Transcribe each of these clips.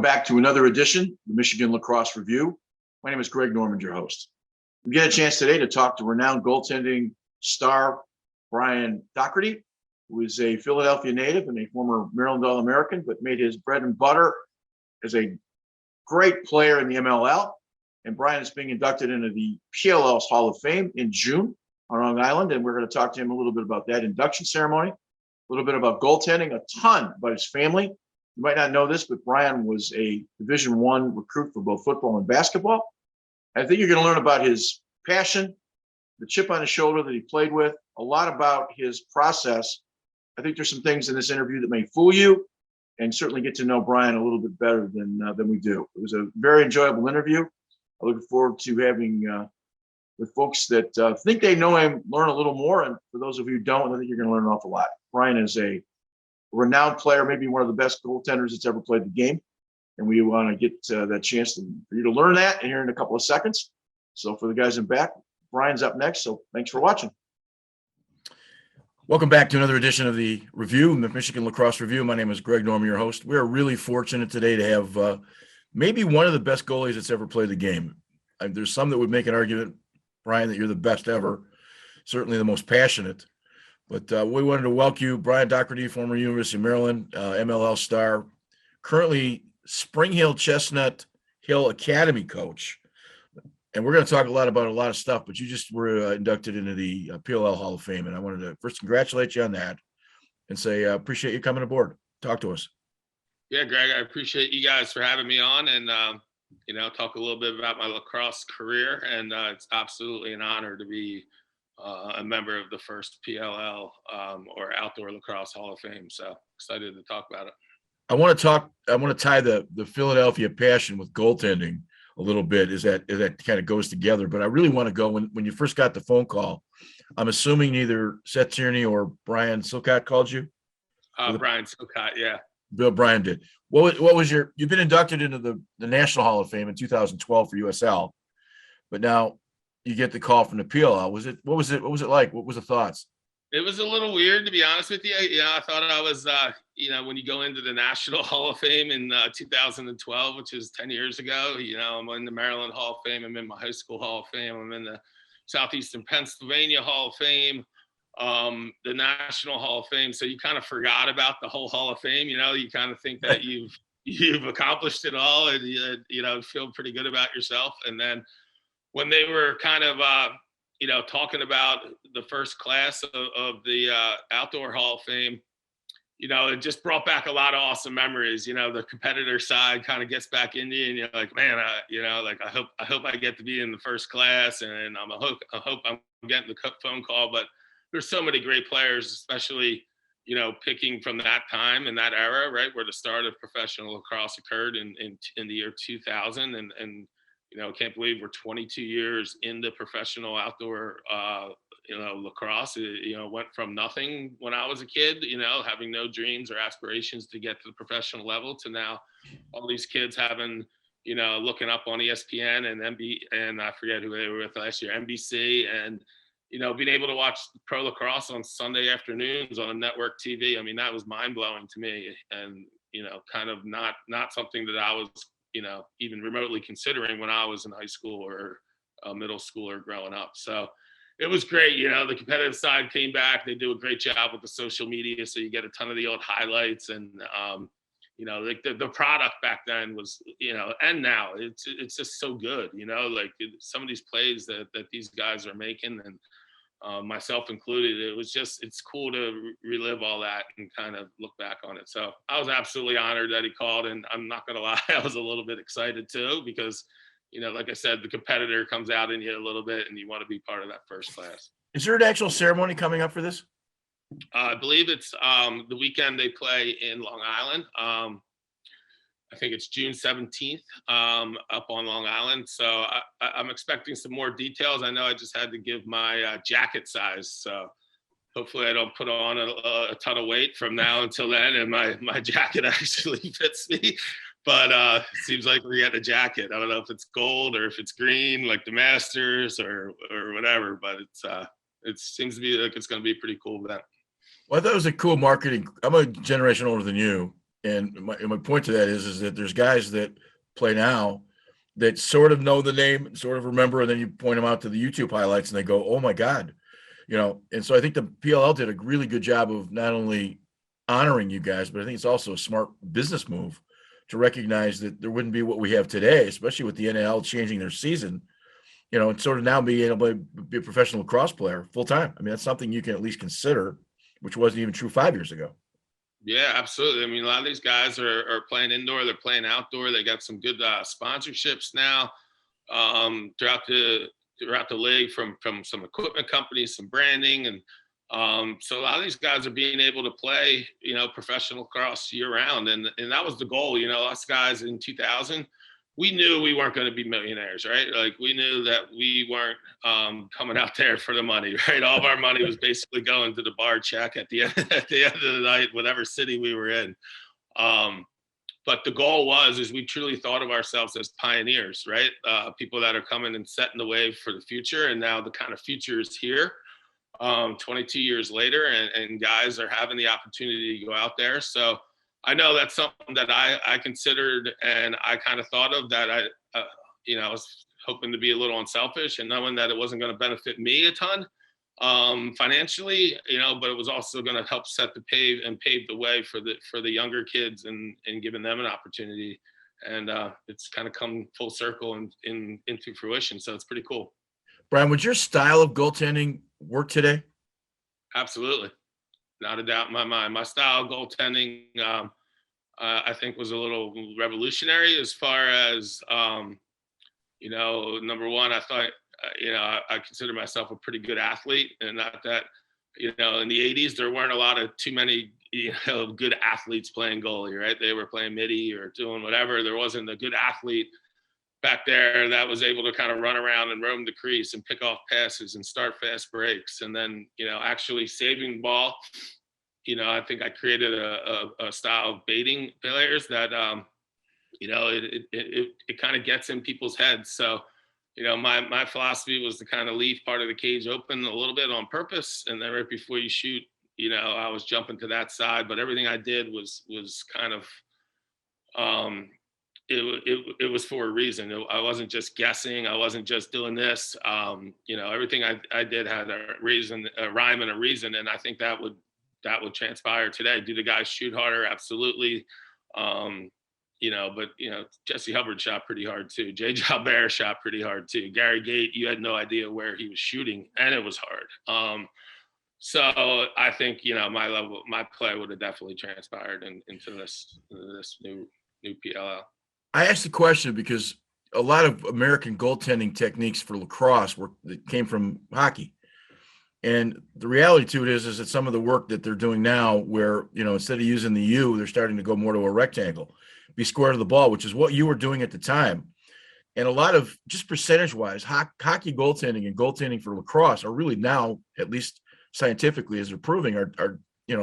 back to another edition of the Michigan Lacrosse Review. My name is Greg Normand, your host. We get a chance today to talk to renowned goaltending star Brian Dougherty, who is a Philadelphia native and a former Maryland All-American, but made his bread and butter as a great player in the MLL. And Brian is being inducted into the PLL's Hall of Fame in June on Long Island, and we're going to talk to him a little bit about that induction ceremony, a little bit about goaltending, a ton about his family. You might not know this, but Brian was a Division I recruit for both football and basketball. I think you're going to learn about his passion, the chip on his shoulder that he played with, a lot about his process. I think there's some things in this interview that may fool you, and certainly get to know Brian a little bit better than we do. It was a very enjoyable interview. I look forward to having with folks that think they know him learn a little more, and for those of you who don't, I think you're going to learn an awful lot. Brian is a renowned player, maybe one of the best goaltenders that's ever played the game. And we want to get that chance for you to learn that here in a couple of seconds. So for the guys in back, Brian's up next. So thanks for watching. Welcome back to another edition of the Review, the Michigan Lacrosse Review. My name is Greg Normand, your host. We are really fortunate today to have maybe one of the best goalies that's ever played the game. There's some that would make an argument, Brian, that you're the best ever, certainly the most passionate. But we wanted to welcome you, Brian Dougherty, former University of Maryland, MLL star, currently Spring Hill Chestnut Hill Academy coach. And we're going to talk about a lot of stuff, but you just were inducted into the PLL Hall of Fame. And I wanted to first congratulate you on that and say, appreciate you coming aboard. Talk to us. Yeah, Greg, I appreciate you guys for having me on and, talk a little bit about my lacrosse career. And it's absolutely an honor to be a member of the first PLL or Outdoor Lacrosse Hall of Fame. So excited to talk about it. I want to tie the Philadelphia passion with goaltending a little bit, is that kind of goes together. But I really want to go when you first got the phone call. I'm assuming either Seth Tierney or Brian Silcott called you. Brian Silcott, yeah. Brian did. What was you've been inducted into the National Hall of Fame in 2012 for USL, but now you get the call from the PLL. What was it like? What was the thoughts? It was a little weird, to be honest with you. I thought I was, when you go into the National Hall of Fame in 2012, which is 10 years ago, I'm in the Maryland Hall of Fame. I'm in my high school Hall of Fame. I'm in the Southeastern Pennsylvania Hall of Fame, the National Hall of Fame. So you kind of forgot about the whole Hall of Fame. You kind of think that you've accomplished it all and, feel pretty good about yourself. And then when they were kind of, talking about the first class of the Outdoor Hall of Fame, it just brought back a lot of awesome memories. The competitor side kind of gets back into you, and you're like, man, I hope I get to be in the first class, and I hope I'm getting the phone call. But there's so many great players, especially picking from that time and that era, right, where the start of professional lacrosse occurred in the year 2000, and can't believe we're 22 years into professional outdoor, lacrosse. It went from nothing when I was a kid, having no dreams or aspirations to get to the professional level, to now all these kids having, looking up on ESPN and I forget who they were with last year, NBC, and, being able to watch pro lacrosse on Sunday afternoons on network TV. I mean, that was mind blowing to me, and, kind of not something that I was, even remotely considering when I was in high school or middle school or growing up. So it was great. The competitive side came back. They do a great job with the social media. So you get a ton of the old highlights, and, like the product back then was, and now it's just so good, like some of these plays that these guys are making, and myself included, it's cool to relive all that and kind of look back on it. So I was absolutely honored that he called, and I'm not going to lie, I was a little bit excited too, because, like I said, the competitor comes out in you a little bit and you want to be part of that first class. Is there an actual ceremony coming up for this? I believe it's the weekend they play in Long Island. I think it's June 17th up on Long Island. So I'm expecting some more details. I know I just had to give my jacket size. So hopefully I don't put on a ton of weight from now until then, and my jacket actually fits me. But it seems like we got a jacket. I don't know if it's gold or if it's green, like the Masters or whatever. But it seems to be like it's going to be a pretty cool event. Well, I thought it was a cool marketing. I'm a generation older than you. And my point to that is that there's guys that play now that sort of know the name, sort of remember, and then you point them out to the YouTube highlights and they go, oh my God, and so I think the PLL did a really good job of not only honoring you guys, but I think it's also a smart business move to recognize that there wouldn't be what we have today, especially with the NLL changing their season, and sort of now being able to be a professional lacrosse player full time. I mean, that's something you can at least consider, which wasn't even true 5 years ago. Yeah, absolutely. I mean, a lot of these guys are playing indoor, they're playing outdoor. They got some good sponsorships now throughout the league from some equipment companies, some branding, and so a lot of these guys are being able to play, professional lacrosse year round, and that was the goal. Us guys in 2000, we knew we weren't going to be millionaires, right? Like we knew that we weren't coming out there for the money, right? All of our money was basically going to the bar check at the end of the night, whatever city we were in. But the goal is we truly thought of ourselves as pioneers, right? People that are coming and setting the way for the future. And now the kind of future is here 22 years later, and guys are having the opportunity to go out there. So I know that's something that I considered and I kind of thought of that I was hoping to be a little unselfish and knowing that it wasn't going to benefit me a ton financially, but it was also going to help set the pave the way for the younger kids and giving them an opportunity. And it's kind of come full circle and into fruition. So it's pretty cool. Brian, would your style of goaltending work today? Absolutely. Not a doubt in my mind. My style of goaltending, I think, was a little revolutionary as far as, number one, I thought, I consider myself a pretty good athlete, and not that, in the 80s, there weren't too many, good athletes playing goalie, right? They were playing midi or doing whatever. There wasn't a good athlete back there that was able to kind of run around and roam the crease and pick off passes and start fast breaks. And then, actually saving the ball, I think I created a style of baiting players that, it kind of gets in people's heads. So, my philosophy was to kind of leave part of the cage open a little bit on purpose. And then right before you shoot, I was jumping to that side, but everything I did was kind of, it was for a reason. I wasn't just guessing. I wasn't just doing this. Everything I did had a reason, a rhyme and a reason. And I think that would transpire today. Do the guys shoot harder? Absolutely. But Jesse Hubbard shot pretty hard too. Jay Jalbert shot pretty hard too. Gary Gate, you had no idea where he was shooting, and it was hard. So I think my play would have definitely transpired into this new PLL. I asked the question because a lot of American goaltending techniques for lacrosse that came from hockey. And the reality to it is that some of the work that they're doing now, where, instead of using the U, they're starting to go more to a rectangle, be square to the ball, which is what you were doing at the time. And a lot of, just percentage-wise, hockey goaltending and goaltending for lacrosse are really now, at least scientifically, as they're proving, are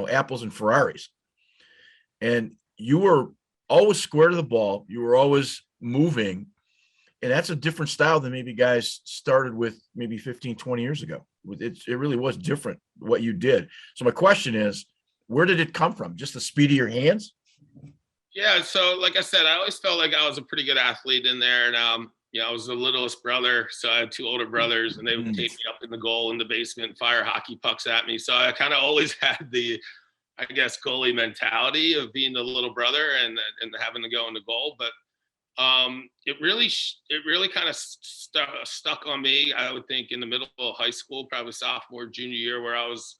apples and Ferraris. And you were always square to the ball. You were always moving. And that's a different style than maybe guys started with maybe 15, 20 years ago. It really was different what you did. So my question is, where did it come from? Just the speed of your hands? Yeah. So like I said, I always felt like I was a pretty good athlete in there. And, I was the littlest brother. So I had two older brothers, and they would tape me up in the goal in the basement and fire hockey pucks at me. So I kind of always had the, I guess, goalie mentality of being the little brother and having to go in the goal. But it really kind of stuck on me. I would think in the middle of high school, probably sophomore, junior year, where I was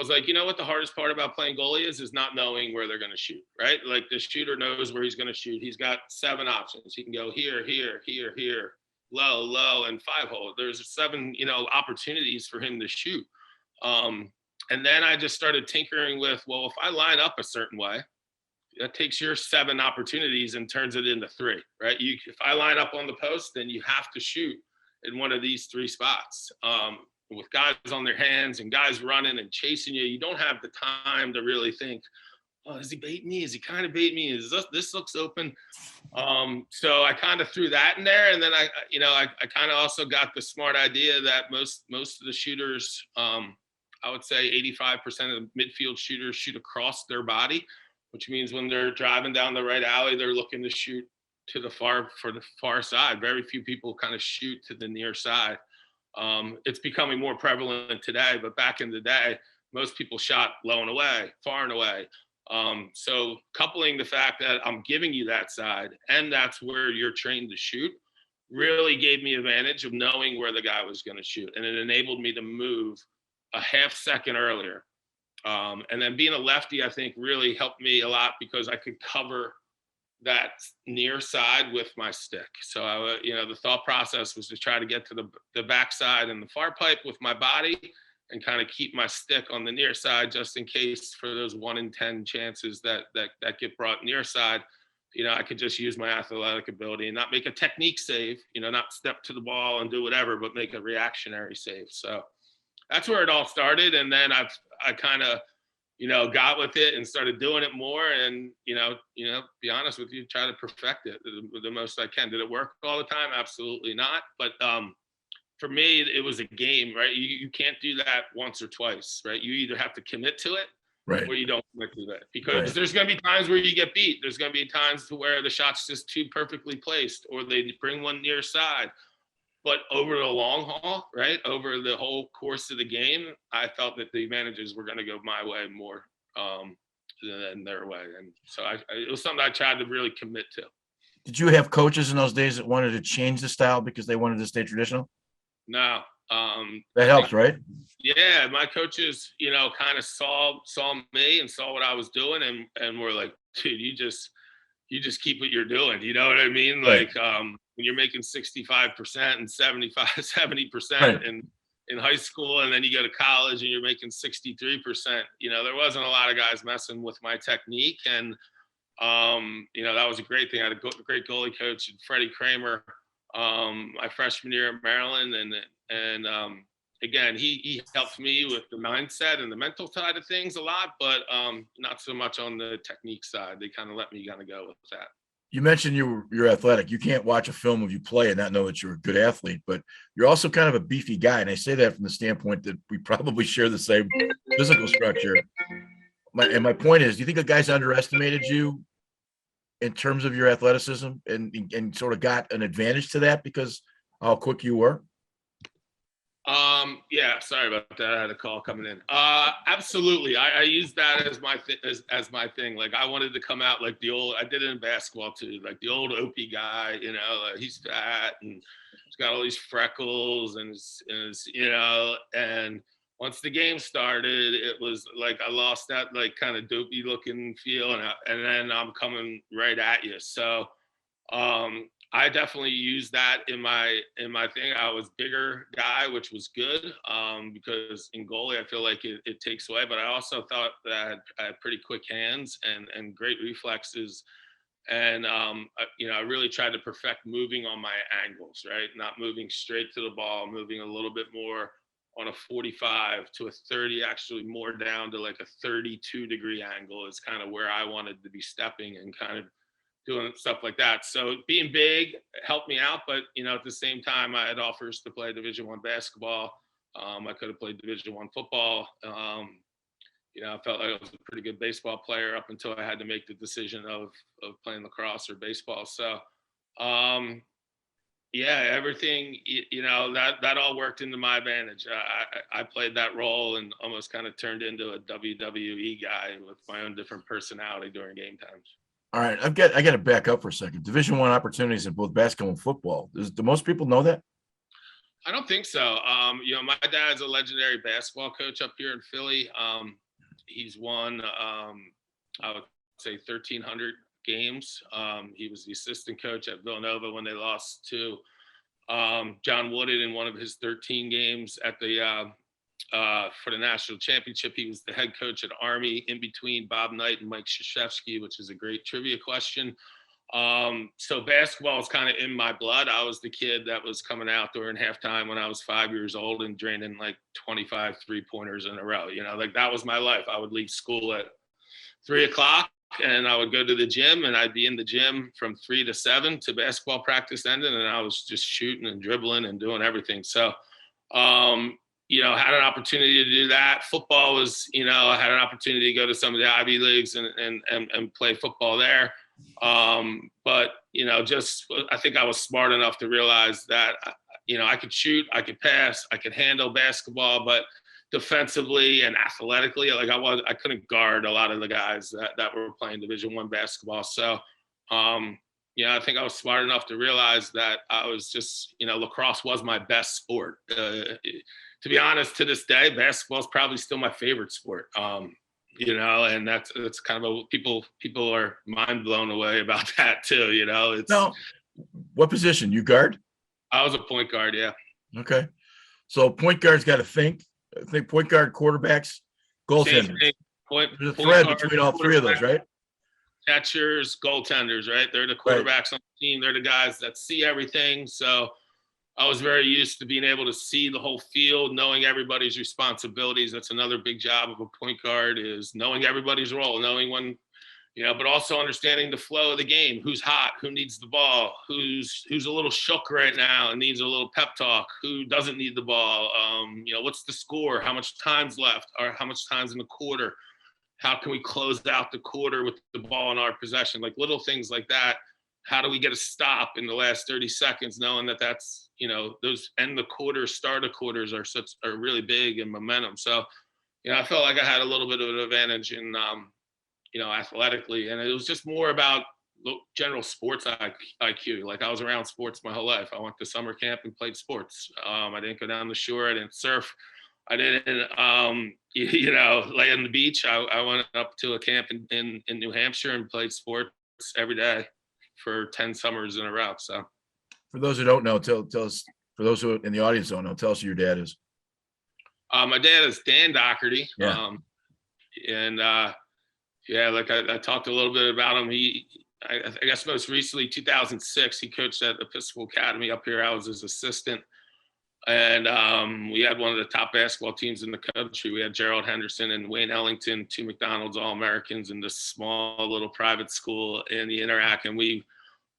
like, what the hardest part about playing goalie is not knowing where they're going to shoot, right? Like the shooter knows where he's going to shoot. He's got 7 options. He can go here, here, here, here, low, low, and 5-hole. There's 7, opportunities for him to shoot. And then I just started tinkering with, well, if I line up a certain way, that takes your 7 opportunities and turns it into 3, right? If I line up on the post, then you have to shoot in one of these 3 spots. With guys on their hands and guys running and chasing you, you don't have the time to really think, oh, is he baiting me? Is he kind of baiting me? Is this looks open? So I kind of threw that in there. And then I kind of also got the smart idea that most of the shooters, I would say 85% of the midfield shooters shoot across their body. which means when they're driving down the right alley, they're looking to shoot to the far side. Very few people kind of shoot to the near side. It's becoming more prevalent today, but back in the day, most people shot low and away, far and away. So coupling the fact that I'm giving you that side and that's where you're trained to shoot really gave me advantage of knowing where the guy was going to shoot. And it enabled me to move a half second earlier. And then being a lefty, I think really helped me a lot because I could cover that near side with my stick. So the thought process was to try to get to the backside and the far pipe with my body and kind of keep my stick on the near side just in case for those 1 in 10 chances that get brought near side. I could just use my athletic ability and not make a technique save, not step to the ball and do whatever, but make a reactionary save. So that's where it all started. And then I kind of, got with it and started doing it more and, be honest with you, try to perfect it the most I can. Did it work all the time? Absolutely not. But for me, it was a game, right? You can't do that once or twice, right? You either have to commit to it Right. or you don't commit to it because there's going to be times where you get beat. There's going to be times to where the shot's just too perfectly placed or they bring one near side. But over the long haul, right, over the whole course of the game, I felt that the advantages were going to go my way more than their way. And so it was something I tried to really commit to. Did you have coaches in those days that wanted to change the style because they wanted to stay traditional? No. That helps, right? Yeah, my coaches, kind of saw me and saw what I was doing and were like, dude, you just keep what you're doing. You know what I mean? Right. Like when you're making 65% and 70% Right. in high school, and then you go to college and you're making 63%, there wasn't a lot of guys messing with my technique. And, that was a great thing. I had a great goalie coach, Freddie Kramer, my freshman year at Maryland. And again, he helped me with the mindset and the mental side of things a lot, but not so much on the technique side. They kind of let me kind of go with that. You mentioned you're athletic. You can't watch a film of you play and not know that you're a good athlete, but you're also kind of a beefy guy. And I say that from the standpoint that we probably share the same physical structure. My point is, do you think the guys underestimated you in terms of your athleticism and sort of got an advantage to that because how quick you were? Yeah, sorry about that. I had a call coming in. Absolutely. I used that as my thing. Like I wanted to come out like I did it in basketball too, like the old Opie guy, like he's fat and he's got all these freckles and and once the game started, it was like, I lost that like kind of dopey looking feel and then I'm coming right at you. So, I definitely used that in my thing. I was bigger guy, which was good because in goalie, I feel like it takes away. But I also thought that I had pretty quick hands and great reflexes. And, I really tried to perfect moving on my angles, right? Not moving straight to the ball, moving a little bit more on a 45 to a 30, actually more down to like a 32-degree angle is kind of where I wanted to be stepping and kind of doing stuff like that. So being big helped me out, but at the same time, I had offers to play Division I basketball. I could have played Division I football. I felt like I was a pretty good baseball player up until I had to make the decision of playing lacrosse or baseball. So, everything that all worked into my advantage. I played that role and almost kind of turned into a WWE guy with my own different personality during game times. All right, I got to back up for a second. Division I opportunities in both basketball and football. Do most people know that? I don't think so. My dad's a legendary basketball coach up here in Philly. He's won, I would say, 1,300 games. He was the assistant coach at Villanova when they lost to John Wooded in one of his 13 games at the for the national championship. He was the head coach at Army in between Bob Knight and Mike Krzyzewski, which is a great trivia question. So basketball is kind of in my blood. I was the kid that was coming out during halftime when I was 5 years old and draining like 25 3-pointers in a row. Like that was my life. I would leave school at 3:00 and I would go to the gym and I'd be in the gym from 3 to 7 to basketball practice ending. And I was just shooting and dribbling and doing everything. So, had an opportunity to do that. Football was, I had an opportunity to go to some of the Ivy Leagues and play football there. But, I think I was smart enough to realize that, I could shoot, I could pass, I could handle basketball, but defensively and athletically, I couldn't guard a lot of the guys that were playing Division I basketball. So, I think I was smart enough to realize that I was just, lacrosse was my best sport. To be honest, to this day, basketball is probably still my favorite sport. And that's kind of people are mind blown away about that too. No. What position? You guard? I was a point guard. Yeah. Okay. So point guard's got to think. I think point guard, quarterbacks, goaltenders. There's a thread between all three of those, right? Catchers, goaltenders, right? They're the quarterbacks on the team. They're the guys that see everything. So I was very used to being able to see the whole field, knowing everybody's responsibilities. That's another big job of a point guard, is knowing everybody's role, knowing when, but also understanding the flow of the game. Who's hot? Who needs the ball? Who's a little shook right now and needs a little pep talk? Who doesn't need the ball? What's the score? How much time's left? Or how much time's in the quarter? How can we close out the quarter with the ball in our possession? Like little things like that. How do we get a stop in the last 30 seconds, knowing that that's, those end the quarters, start of quarters are really big in momentum. So, I felt like I had a little bit of an advantage in, athletically. And it was just more about general sports IQ. Like I was around sports my whole life. I went to summer camp and played sports. I didn't go down the shore. I didn't surf. I didn't, lay on the beach. I went up to a camp in New Hampshire and played sports every day for 10 summers in a row. So for those who don't know, tell us, for those who in the audience don't know, tell us who your dad is. My dad is Dan Dougherty. Yeah. Like I talked a little bit about him. I guess most recently, 2006, he coached at Episcopal Academy up here. I was his assistant. And we had one of the top basketball teams in the country. We had Gerald Henderson and Wayne Ellington, 2 McDonald's All-Americans in this small little private school in the Interac. And we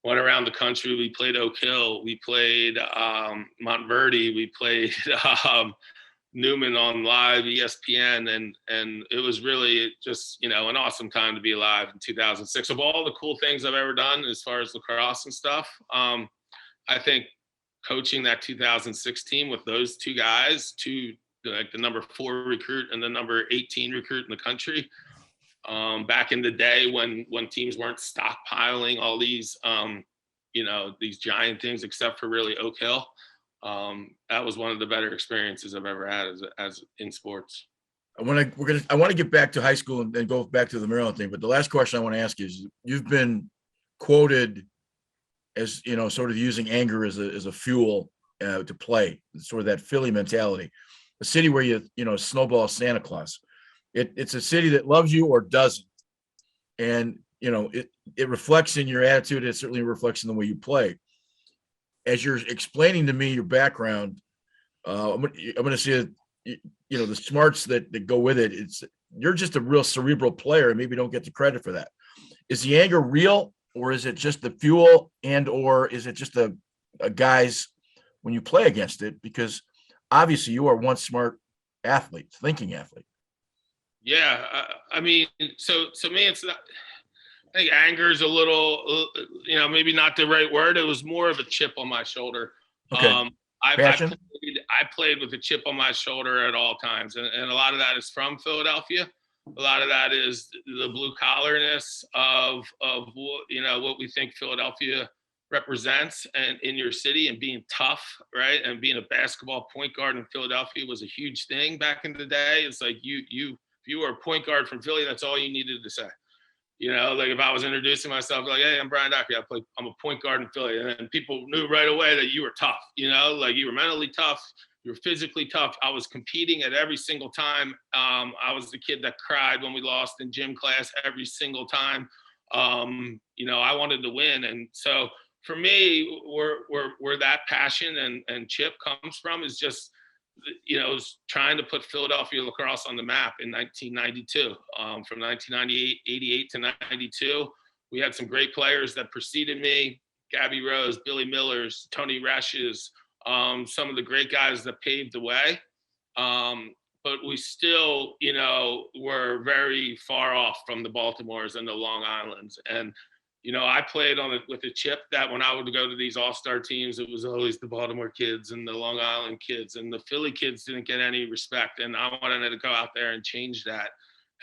went around the country. We played Oak Hill. We played Montverde. We played Newman on live ESPN. And it was really just, an awesome time to be alive in 2006. Of all the cool things I've ever done as far as lacrosse and stuff, I think coaching that 2006 team with those two guys, like the number 4 recruit and the number 18 recruit in the country, back in the day when teams weren't stockpiling all these, these giant things, except for really Oak Hill. That was one of the better experiences I've ever had as in sports. I want to get back to high school and then go back to the Maryland thing. But the last question I want to ask you is, you've been quoted as, sort of using anger as a fuel to play, sort of that Philly mentality, a city where you snowball Santa Claus. It's a city that loves you or doesn't. And, it reflects in your attitude. It certainly reflects in the way you play. As you're explaining to me your background, I'm going to say, the smarts that go with it. You're just a real cerebral player and maybe don't get the credit for that. Is the anger real? Or is it just the fuel, or is it just a guys when you play against it? Because obviously you are one smart athlete, thinking athlete. Yeah. I mean, so me, it's not, I think anger is a little, maybe not the right word. It was more of a chip on my shoulder. Okay. I played with a chip on my shoulder at all times. And a lot of that is from Philadelphia. A lot of that is the blue collarness of what we think Philadelphia represents and in your city, and being tough, right? And being a basketball point guard in Philadelphia was a huge thing back in the day. It's like if you were a point guard from Philly, that's all you needed to say. Like if I was introducing myself, like, hey, I'm Brian Dougherty. I'm a point guard in Philly. And people knew right away that you were tough, like you were mentally tough. You were physically tough. I was competing at every single time. I was the kid that cried when we lost in gym class every single time. I wanted to win. And so for me, where that passion and chip comes from is just, trying to put Philadelphia lacrosse on the map in 1992. From 1988 to 92, we had some great players that preceded me: Gabby Rose, Billy Millers, Tony Resches, some of the great guys that paved the way. But we still, were very far off from the Baltimores and the Long Islands. And, I played with a chip that when I would go to these all-star teams, it was always the Baltimore kids and the Long Island kids, and the Philly kids didn't get any respect. And I wanted to go out there and change that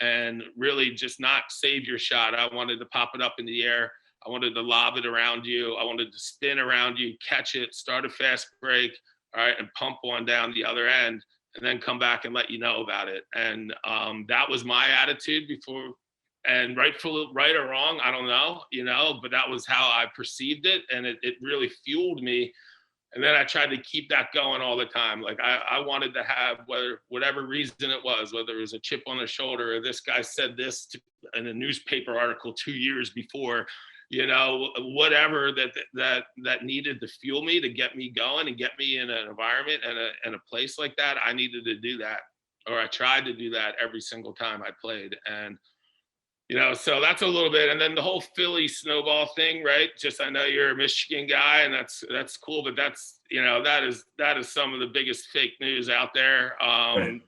and really just not save your shot. I wanted to pop it up in the air. I wanted to lob it around you. I wanted to spin around you, catch it, start a fast break, all right, and pump one down the other end, and then come back and let you know about it. And that was my attitude before. And right or wrong, I don't know, but that was how I perceived it. And it really fueled me. And then I tried to keep that going all the time. Like I wanted to have whatever reason it was, whether it was a chip on the shoulder or this guy said this in a newspaper article 2 years before, whatever that needed to fuel me, to get me going and get me in an environment and a place like that. I needed to do that, or I tried to do that every single time I played. And, so that's a little bit. And then the whole Philly snowball thing, right? Just, I know you're a Michigan guy, and that's cool, but that's, that is some of the biggest fake news out there. Right.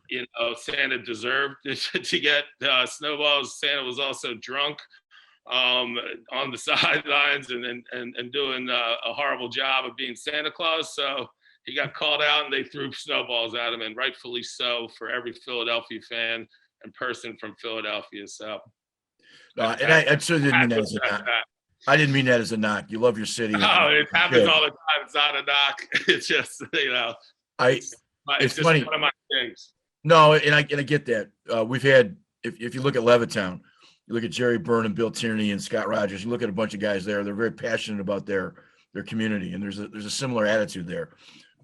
Santa deserved to get snowballs. Santa was also drunk on the sidelines and doing a horrible job of being Santa Claus. So he got called out and they threw snowballs at him, and rightfully so for every Philadelphia fan and person from Philadelphia. So. And I certainly didn't mean that as a knock. I didn't mean that as a knock. You love your city. Oh, it happens all the time. It's not a knock. It's just, it's just funny. One of my things. No, and I get that. We've had, if you look at Levittown, you look at Jerry Byrne and Bill Tierney and Scott Rogers, you look at a bunch of guys there, they're very passionate about their community. And there's a similar attitude there.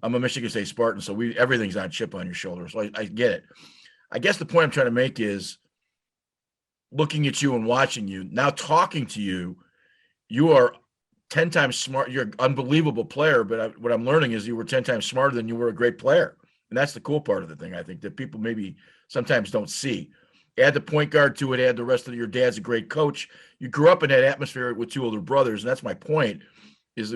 I'm a Michigan State Spartan, so everything's on chip on your shoulder. So I get it. I guess the point I'm trying to make is, looking at you and watching you, now talking to you, you are 10 times smart. You're an unbelievable player, but what I'm learning is you were 10 times smarter than you were a great player. And that's the cool part of the thing, I think, that people maybe sometimes don't see. Add the point guard to it, add the rest of your dad's a great coach. You grew up in that atmosphere with two older brothers, and that's my point, is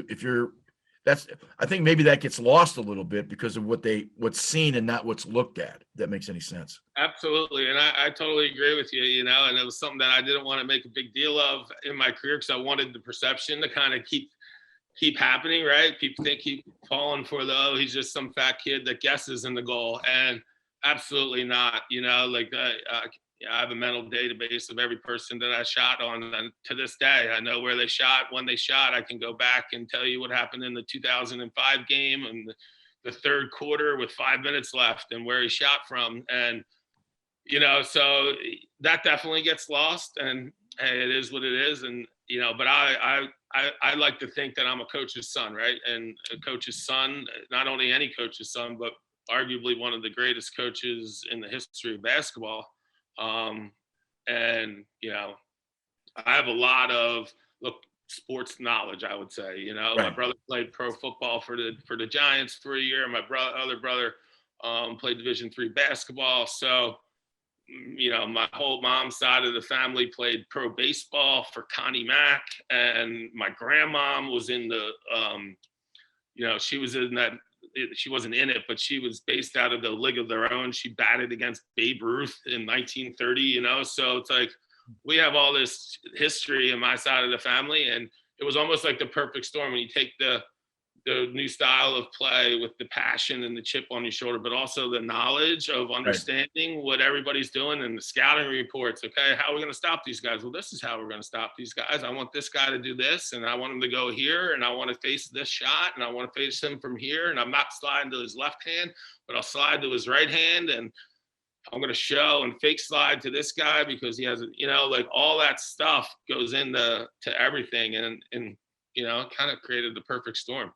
I think maybe that gets lost a little bit because of what's seen and not what's looked at. If that makes any sense. Absolutely. And I totally agree with you, and it was something that I didn't want to make a big deal of in my career, because I wanted the perception to kind of keep happening, right? People keep falling for he's just some fat kid that guesses in the goal. And absolutely not, I have a mental database of every person that I shot on. And to this day, I know where they shot, when they shot. I can go back and tell you what happened in the 2005 game and the third quarter with 5 minutes left and where he shot from. And, so that definitely gets lost, and hey, it is what it is. And, but I like to think that I'm a coach's son, right? And a coach's son, not only any coach's son, but arguably one of the greatest coaches in the history of basketball. And, I have a lot of sports knowledge, I would say, Right. My brother played pro football for the Giants for a year. My other brother, played Division III basketball. So, my whole mom's side of the family played pro baseball for Connie Mack, and my grandmom was in the, she was in that. She wasn't in it, but she was based out of the League of Their Own. She batted against Babe Ruth in 1930, so it's like we have all this history in my side of the family, and it was almost like the perfect storm when you take the new style of play with the passion and the chip on your shoulder, but also the knowledge of understanding what everybody's doing and the scouting reports. Okay, how are we going to stop these guys? Well, this is how we're going to stop these guys. I want this guy to do this, and I want him to go here, and I want to face this shot, and I want to face him from here, and I'm not sliding to his left hand, but I'll slide to his right hand, and I'm going to show and fake slide to this guy because he has, all that stuff goes into everything, and kind of created the perfect storm.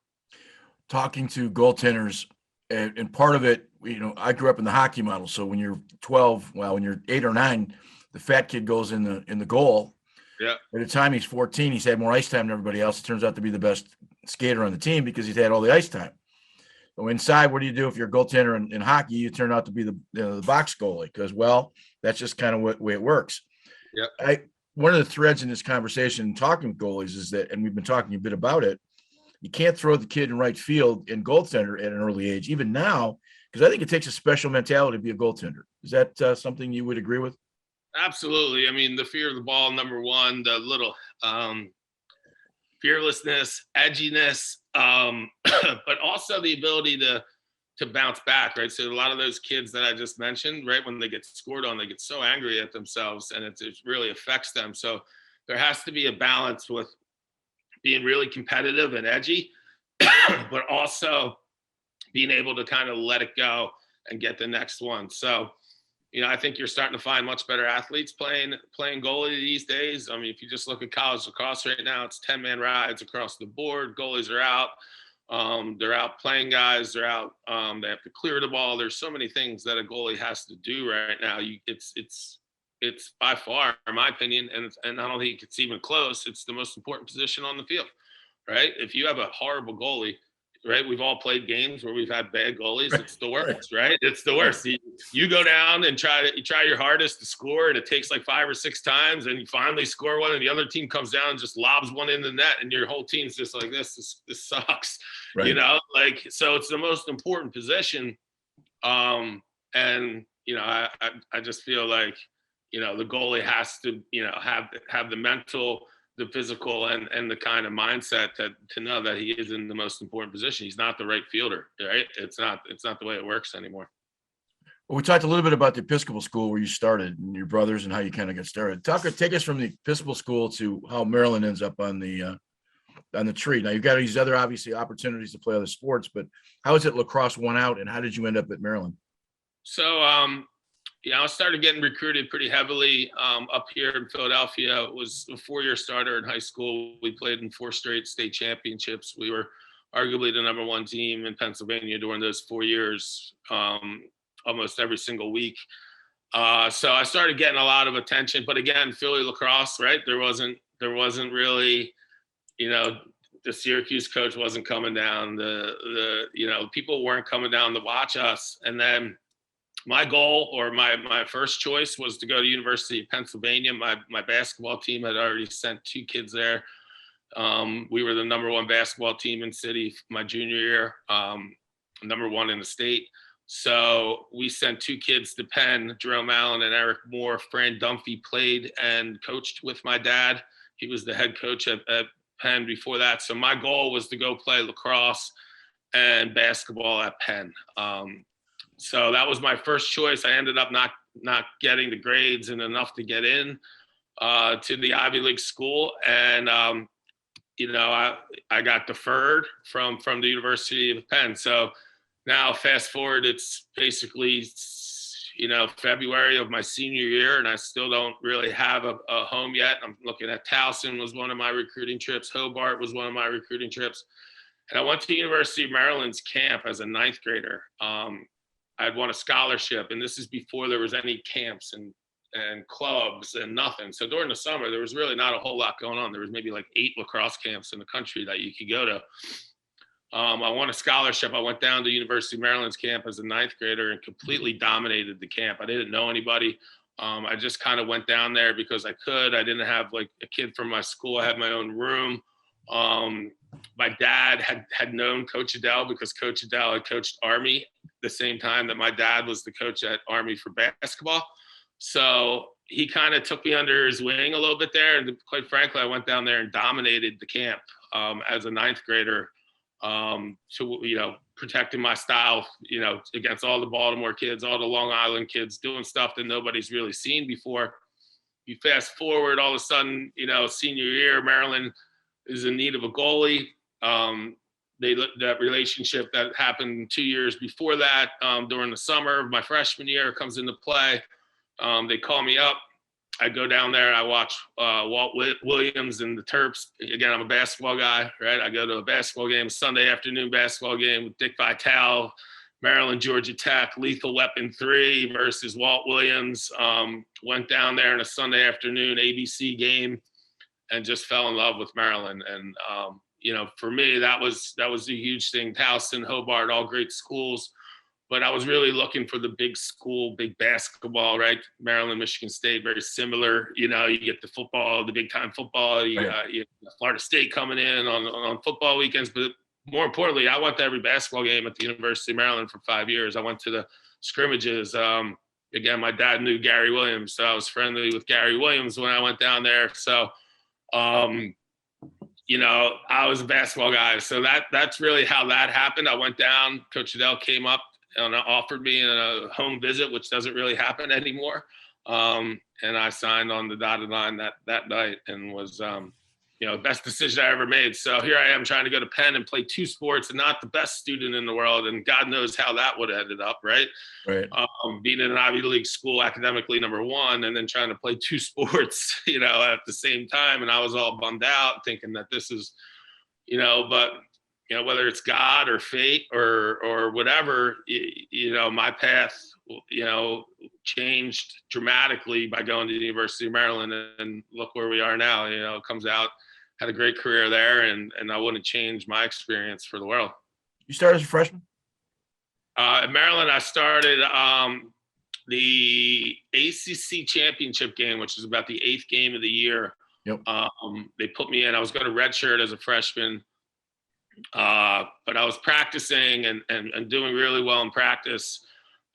Talking to goaltenders, and part of it, I grew up in the hockey model. So when you're 12, when you're 8 or 9, the fat kid goes in the goal. Yeah. By the time he's 14, he's had more ice time than everybody else. He turns out to be the best skater on the team because he's had all the ice time. So inside, what do you do if you're a goaltender in hockey? You turn out to be the box goalie because, that's just kind of the way it works. Yeah. One of the threads in this conversation, talking with goalies, is that, and we've been talking a bit about it, you can't throw the kid in right field in goaltender at an early age, even now, because I think it takes a special mentality to be a goaltender. Is that something you would agree with? Absolutely. I mean, the fear of the ball, number one, the little fearlessness, edginess, but also the ability to bounce back, right? So a lot of those kids that I just mentioned, right, when they get scored on, they get so angry at themselves, and it really affects them. So there has to be a balance with being really competitive and edgy, but also being able to kind of let it go and get the next one. So, I think you're starting to find much better athletes playing goalie these days. I mean, if you just look at college lacrosse right now, it's 10-man rides across the board. Goalies are out. They're out playing guys. They're out. They have to clear the ball. There's so many things that a goalie has to do right now. It's by far, in my opinion, and I don't think it's even close. It's the most important position on the field, right? If you have a horrible goalie, right? We've all played games where we've had bad goalies. It's the worst, right? It's the worst. You go down and try your hardest to score, and it takes like 5 or 6 times, and you finally score one, and the other team comes down and just lobs one in the net, and your whole team's just like, this sucks, Right. So it's the most important position. I just feel like, the goalie has to, have the mental, the physical, and the kind of mindset to know that he is in the most important position. He's not the right fielder, right? It's not the way it works anymore. Well, we talked a little bit about the Episcopal school where you started and your brothers and how you kind of got started. Take us from the Episcopal school to how Maryland ends up on the tree. Now you've got these other obviously opportunities to play other sports, but how is it lacrosse won out, and how did you end up at Maryland? So, I started getting recruited pretty heavily up here in Philadelphia. It was a 4-year starter in high school. We played in 4 straight state championships. We were arguably the number 1 team in Pennsylvania during those 4 years, almost every single week. So I started getting a lot of attention. But again, Philly lacrosse, right? There wasn't really, the Syracuse coach wasn't coming down. The people weren't coming down to watch us. And then my goal, or my first choice, was to go to University of Pennsylvania. My basketball team had already sent 2 kids there. We were the number 1 basketball team in city my junior year, number 1 in the state. So we sent 2 kids to Penn, Jerome Allen and Eric Moore. Fran Dunphy played and coached with my dad. He was the head coach at Penn before that. So my goal was to go play lacrosse and basketball at Penn. So that was my first choice. I ended up not getting the grades and enough to get in to the Ivy League school. And, I got deferred from the University of Penn. So now fast forward, it's basically, February of my senior year, and I still don't really have a home yet. I'm looking at Towson was one of my recruiting trips. Hobart was one of my recruiting trips. And I went to the University of Maryland's camp as a 9th grader. I'd won a scholarship, and this is before there was any camps and clubs and nothing. So during the summer, there was really not a whole lot going on. There was maybe like 8 lacrosse camps in the country that you could go to. I won a scholarship. I went down to University of Maryland's camp as a 9th grader and completely dominated the camp. I didn't know anybody. I just kind of went down there because I could. I didn't have like a kid from my school. I had my own room. My dad had known Coach Adele because Coach Adele had coached Army the same time that my dad was the coach at Army for basketball. So he kind of took me under his wing a little bit there. And quite frankly, I went down there and dominated the camp as a 9th grader, protecting my style, against all the Baltimore kids, all the Long Island kids, doing stuff that nobody's really seen before. You fast forward, all of a sudden, senior year, Maryland is in need of a goalie. That relationship that happened 2 years before that, during the summer of my freshman year, comes into play. They call me up. I go down there. I watch Walt Williams and the Terps. Again, I'm a basketball guy, right? I go to a basketball game, Sunday afternoon basketball game with Dick Vitale, Maryland, Georgia Tech, Lethal Weapon 3 versus Walt Williams. Went down there on a Sunday afternoon ABC game and just fell in love with Maryland. And, for me, that was a huge thing. Towson, Hobart, all great schools. but I was really looking for the big school, big basketball, right? Maryland, Michigan State, very similar. You know, you get the football, the big time football. You got Florida State coming in on football weekends, but more importantly, I went to every basketball game at the University of Maryland for 5 years. I went to the scrimmages. Again, my dad knew Gary Williams, so I was friendly with Gary Williams when I went down there. So, you know, I was a basketball guy. So that's really how that happened. I went down. Coach Adele came up and offered me a home visit, which doesn't really happen anymore. And I signed on the dotted line that night, and was, you know, best decision I ever made. So here I am trying to go to Penn and play 2 sports, and not the best student in the world. And God knows how that would have ended up, right? Right. Being in an Ivy League school, academically #1, and then trying to play 2 sports, you know, at the same time. And I was all bummed out thinking that this is, you know, but, you know, whether it's God or fate or whatever, you know, my path, you know, changed dramatically by going to the University of Maryland, and look where we are now. You know, it comes out, had a great career there, and I wouldn't change my experience for the world. You started as a freshman? At Maryland, I started the ACC championship game, which is about the 8th game of the year. Yep. They put me in. I was going to redshirt as a freshman, but I was practicing and doing really well in practice.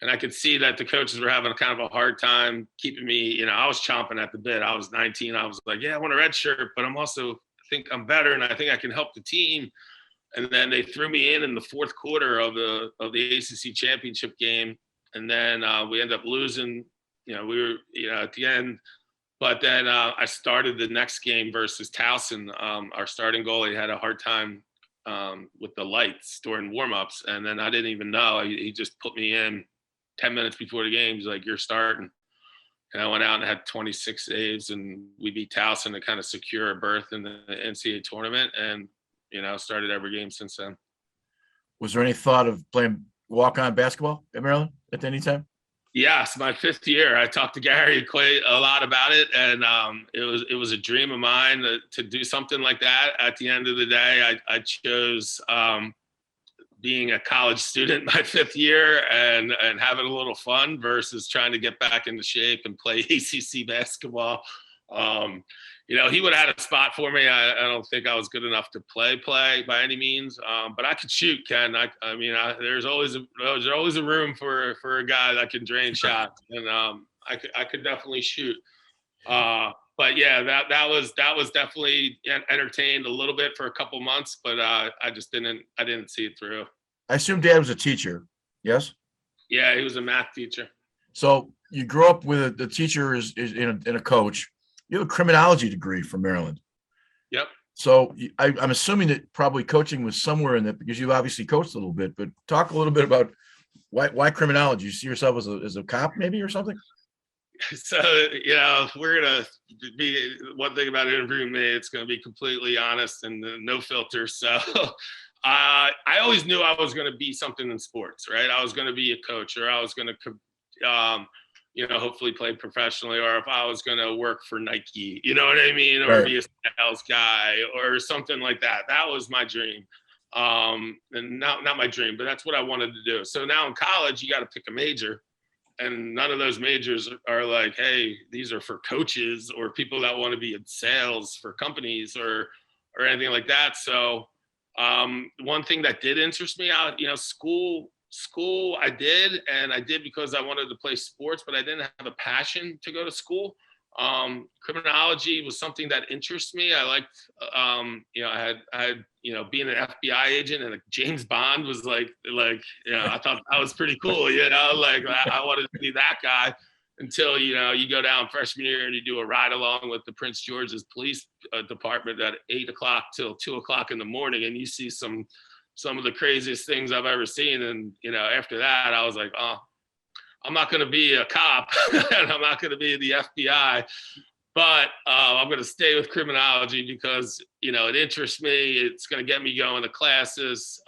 And I could see that the coaches were having kind of a hard time keeping me, you know, I was chomping at the bit. I was 19. I was like, yeah, I want a red shirt, but I'm also think I'm better, and I think I can help the team. And then they threw me in the 4th quarter of the ACC championship game. And then we ended up losing, you know, we were, you know, at the end. But then I started the next game versus Towson. Our starting goalie had a hard time with the lights during warmups. And then I didn't even know. He just put me in 10 minutes before the game. He's like, you're starting. And I went out and had 26 saves, and we beat Towson to kind of secure a berth in the NCAA tournament, and, you know, started every game since then. Was there any thought of playing walk-on basketball at Maryland at any time? Yes, my 5th year. I talked to Gary quite a lot about it, and it was a dream of mine to do something like that. At the end of the day, I chose being a college student my 5th year and having a little fun versus trying to get back into shape and play ACC basketball. You know, he would have had a spot for me. I don't think I was good enough to play by any means, but I could shoot, Ken. I mean, there's always a room for a guy that can drain shots, and I could definitely shoot. But yeah, that was definitely entertained a little bit for a couple months, but I didn't see it through. I assume Dad was a teacher. Yes. Yeah, he was a math teacher. So you grew up with the teacher is in a coach. You have a criminology degree from Maryland. Yep. So I'm assuming that probably coaching was somewhere in that, because you've obviously coached a little bit. But talk a little bit about why criminology. You see yourself as a cop, maybe, or something? So, you know, we're going to be, one thing about interviewing me, it's going to be completely honest and no filter. So I always knew I was going to be something in sports, right? I was going to be a coach, or I was going to, you know, hopefully play professionally, or if I was going to work for Nike, you know what I mean? Or right. Be a sales guy or something like that. That was my dream. And not my dream, but that's what I wanted to do. So now in college, you got to pick a major. And none of those majors are like, hey, these are for coaches or people that want to be in sales for companies or anything like that. So one thing that did interest me out, you know, school I did because I wanted to play sports, but I didn't have a passion to go to school. Criminology was something that interests me. I liked, you know, I had, you know, being an FBI agent, and James Bond was like, you know, I thought that was pretty cool, you know, like I wanted to be that guy until, you know, you go down freshman year and you do a ride along with the Prince George's Police Department at 8 o'clock till 2 o'clock in the morning. And you see some of the craziest things I've ever seen. And, you know, after that, I was like, oh, I'm not going to be a cop and I'm not going to be the FBI, but I'm going to stay with criminology because, you know, it interests me. It's going to get me going to classes.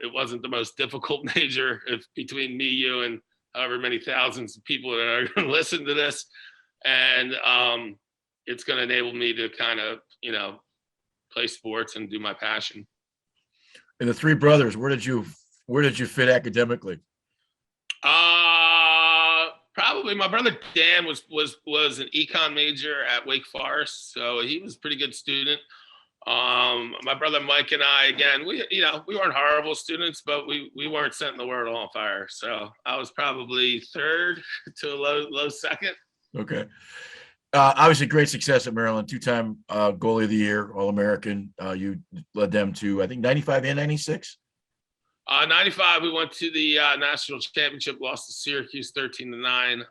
It wasn't the most difficult major between me, you, and however many thousands of people that are going to listen to this. And it's going to enable me to kind of, you know, play sports and do my passion. And the 3 brothers, where did you fit academically? Probably my brother Dan was an econ major at Wake Forest, so he was a pretty good student. My brother Mike and I, again, we weren't horrible students, but we weren't setting the world on fire. So I was probably third to a low second. Okay. Obviously, great success at Maryland. Two-time goalie of the year, All-American. You led them to, I think, 95 and 96. 95, we went to the national championship, lost to Syracuse 13-9.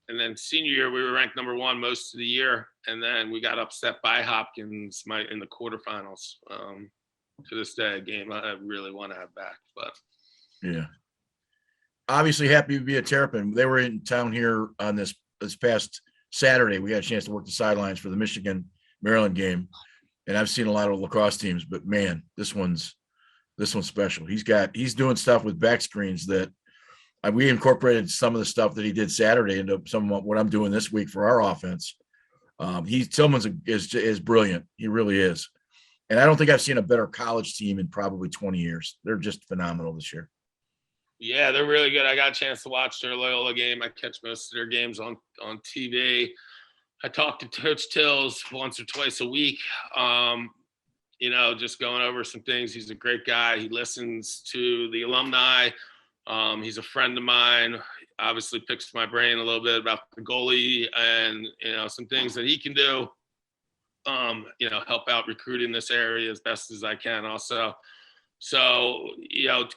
And then senior year, we were ranked number 1 most of the year. And then we got upset by Hopkins in the quarterfinals. To this day, a game I really want to have back. But yeah, obviously happy to be at Terrapin. They were in town here on this past Saturday. We had a chance to work the sidelines for the Michigan Maryland game, and I've seen a lot of lacrosse teams, but man, this one's special. He's doing stuff with back screens that we incorporated some of the stuff that he did Saturday into some of what I'm doing this week for our offense. Tillman's is brilliant. He really is. And I don't think I've seen a better college team in probably 20 years. They're just phenomenal this year. Yeah, they're really good. I got a chance to watch their Loyola game. I catch most of their games on TV. I talk to Coach Tills once or twice a week. Just going over some things. He's a great guy. He listens to the alumni. He's a friend of mine. Obviously picks my brain a little bit about the goalie and, some things that he can do. Help out recruiting this area as best as I can also. So,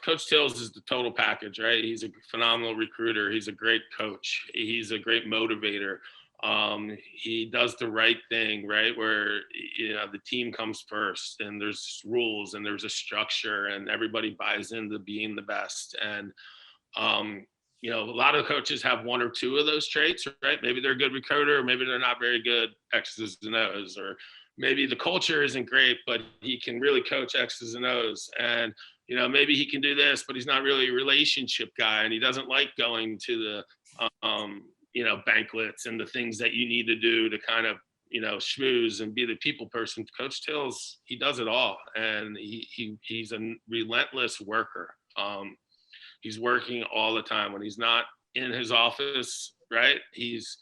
Coach Tills is the total package, right? He's a phenomenal recruiter. He's a great coach. He's a great motivator. He does the right thing, right? Where, the team comes first and there's rules and there's a structure and everybody buys into being the best. And, a lot of coaches have one or two of those traits, right? Maybe they're a good recruiter, or maybe they're not very good X's and O's, or maybe the culture isn't great, but he can really coach X's and O's. And, maybe he can do this, but he's not really a relationship guy. And he doesn't like going to the, banquets and the things that you need to do to kind of, schmooze and be the people person. Coach Tills, he does it all. And he's a relentless worker. He's working all the time. When he's not in his office, right? He's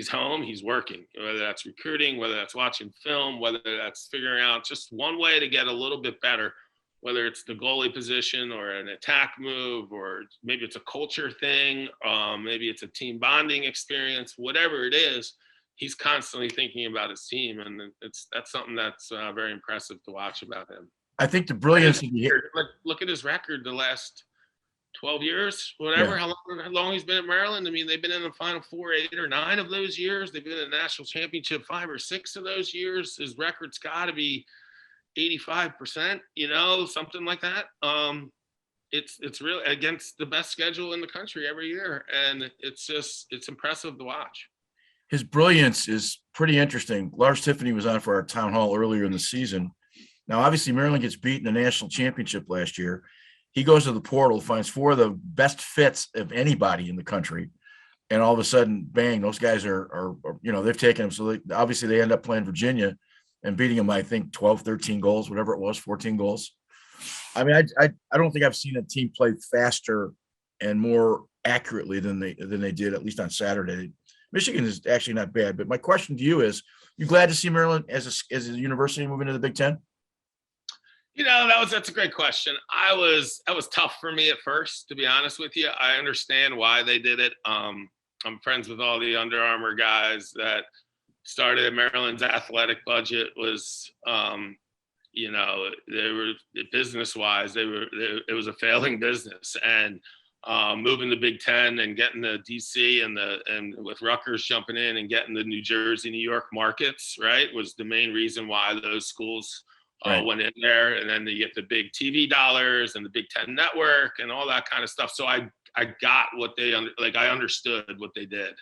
home, he's working, whether that's recruiting, whether that's watching film, whether that's figuring out just one way to get a little bit better, whether it's the goalie position or an attack move, or maybe it's a culture thing, maybe it's a team bonding experience, whatever it is, he's constantly thinking about his team. And that's something that's very impressive to watch about him. I think the brilliance look at his record the last 12 years, whatever, yeah. how long he's been at Maryland. I mean, they've been in the Final Four 8 or 9 of those years. They've been in the national championship 5 or 6 of those years. His record's got to be 85%, something like that. It's really against the best schedule in the country every year. And it's impressive to watch. His brilliance is pretty interesting. Lars Tiffany was on for our town hall earlier in the season. Now, obviously, Maryland gets beat in the national championship last year. He goes to the portal, finds 4 of the best fits of anybody in the country. And all of a sudden, bang, those guys are they've taken him. So they end up playing Virginia and beating them, I think, 12, 13 goals, whatever it was, 14 goals. I mean, I don't think I've seen a team play faster and more accurately than they did, at least on Saturday. Michigan is actually not bad. But my question to you is, you glad to see Maryland as a university moving to the Big Ten? That's a great question. That was tough for me at first, to be honest with you. I understand why they did it. I'm friends with all the Under Armour guys that started at Maryland's athletic budget was, they were business-wise, it was a failing business. And moving the Big Ten and getting the DC and with Rutgers jumping in and getting the New Jersey, New York markets, right, was the main reason why those schools went in there. And then you get the big TV dollars and the Big Ten network and all that kind of stuff. So I got what I understood what they did.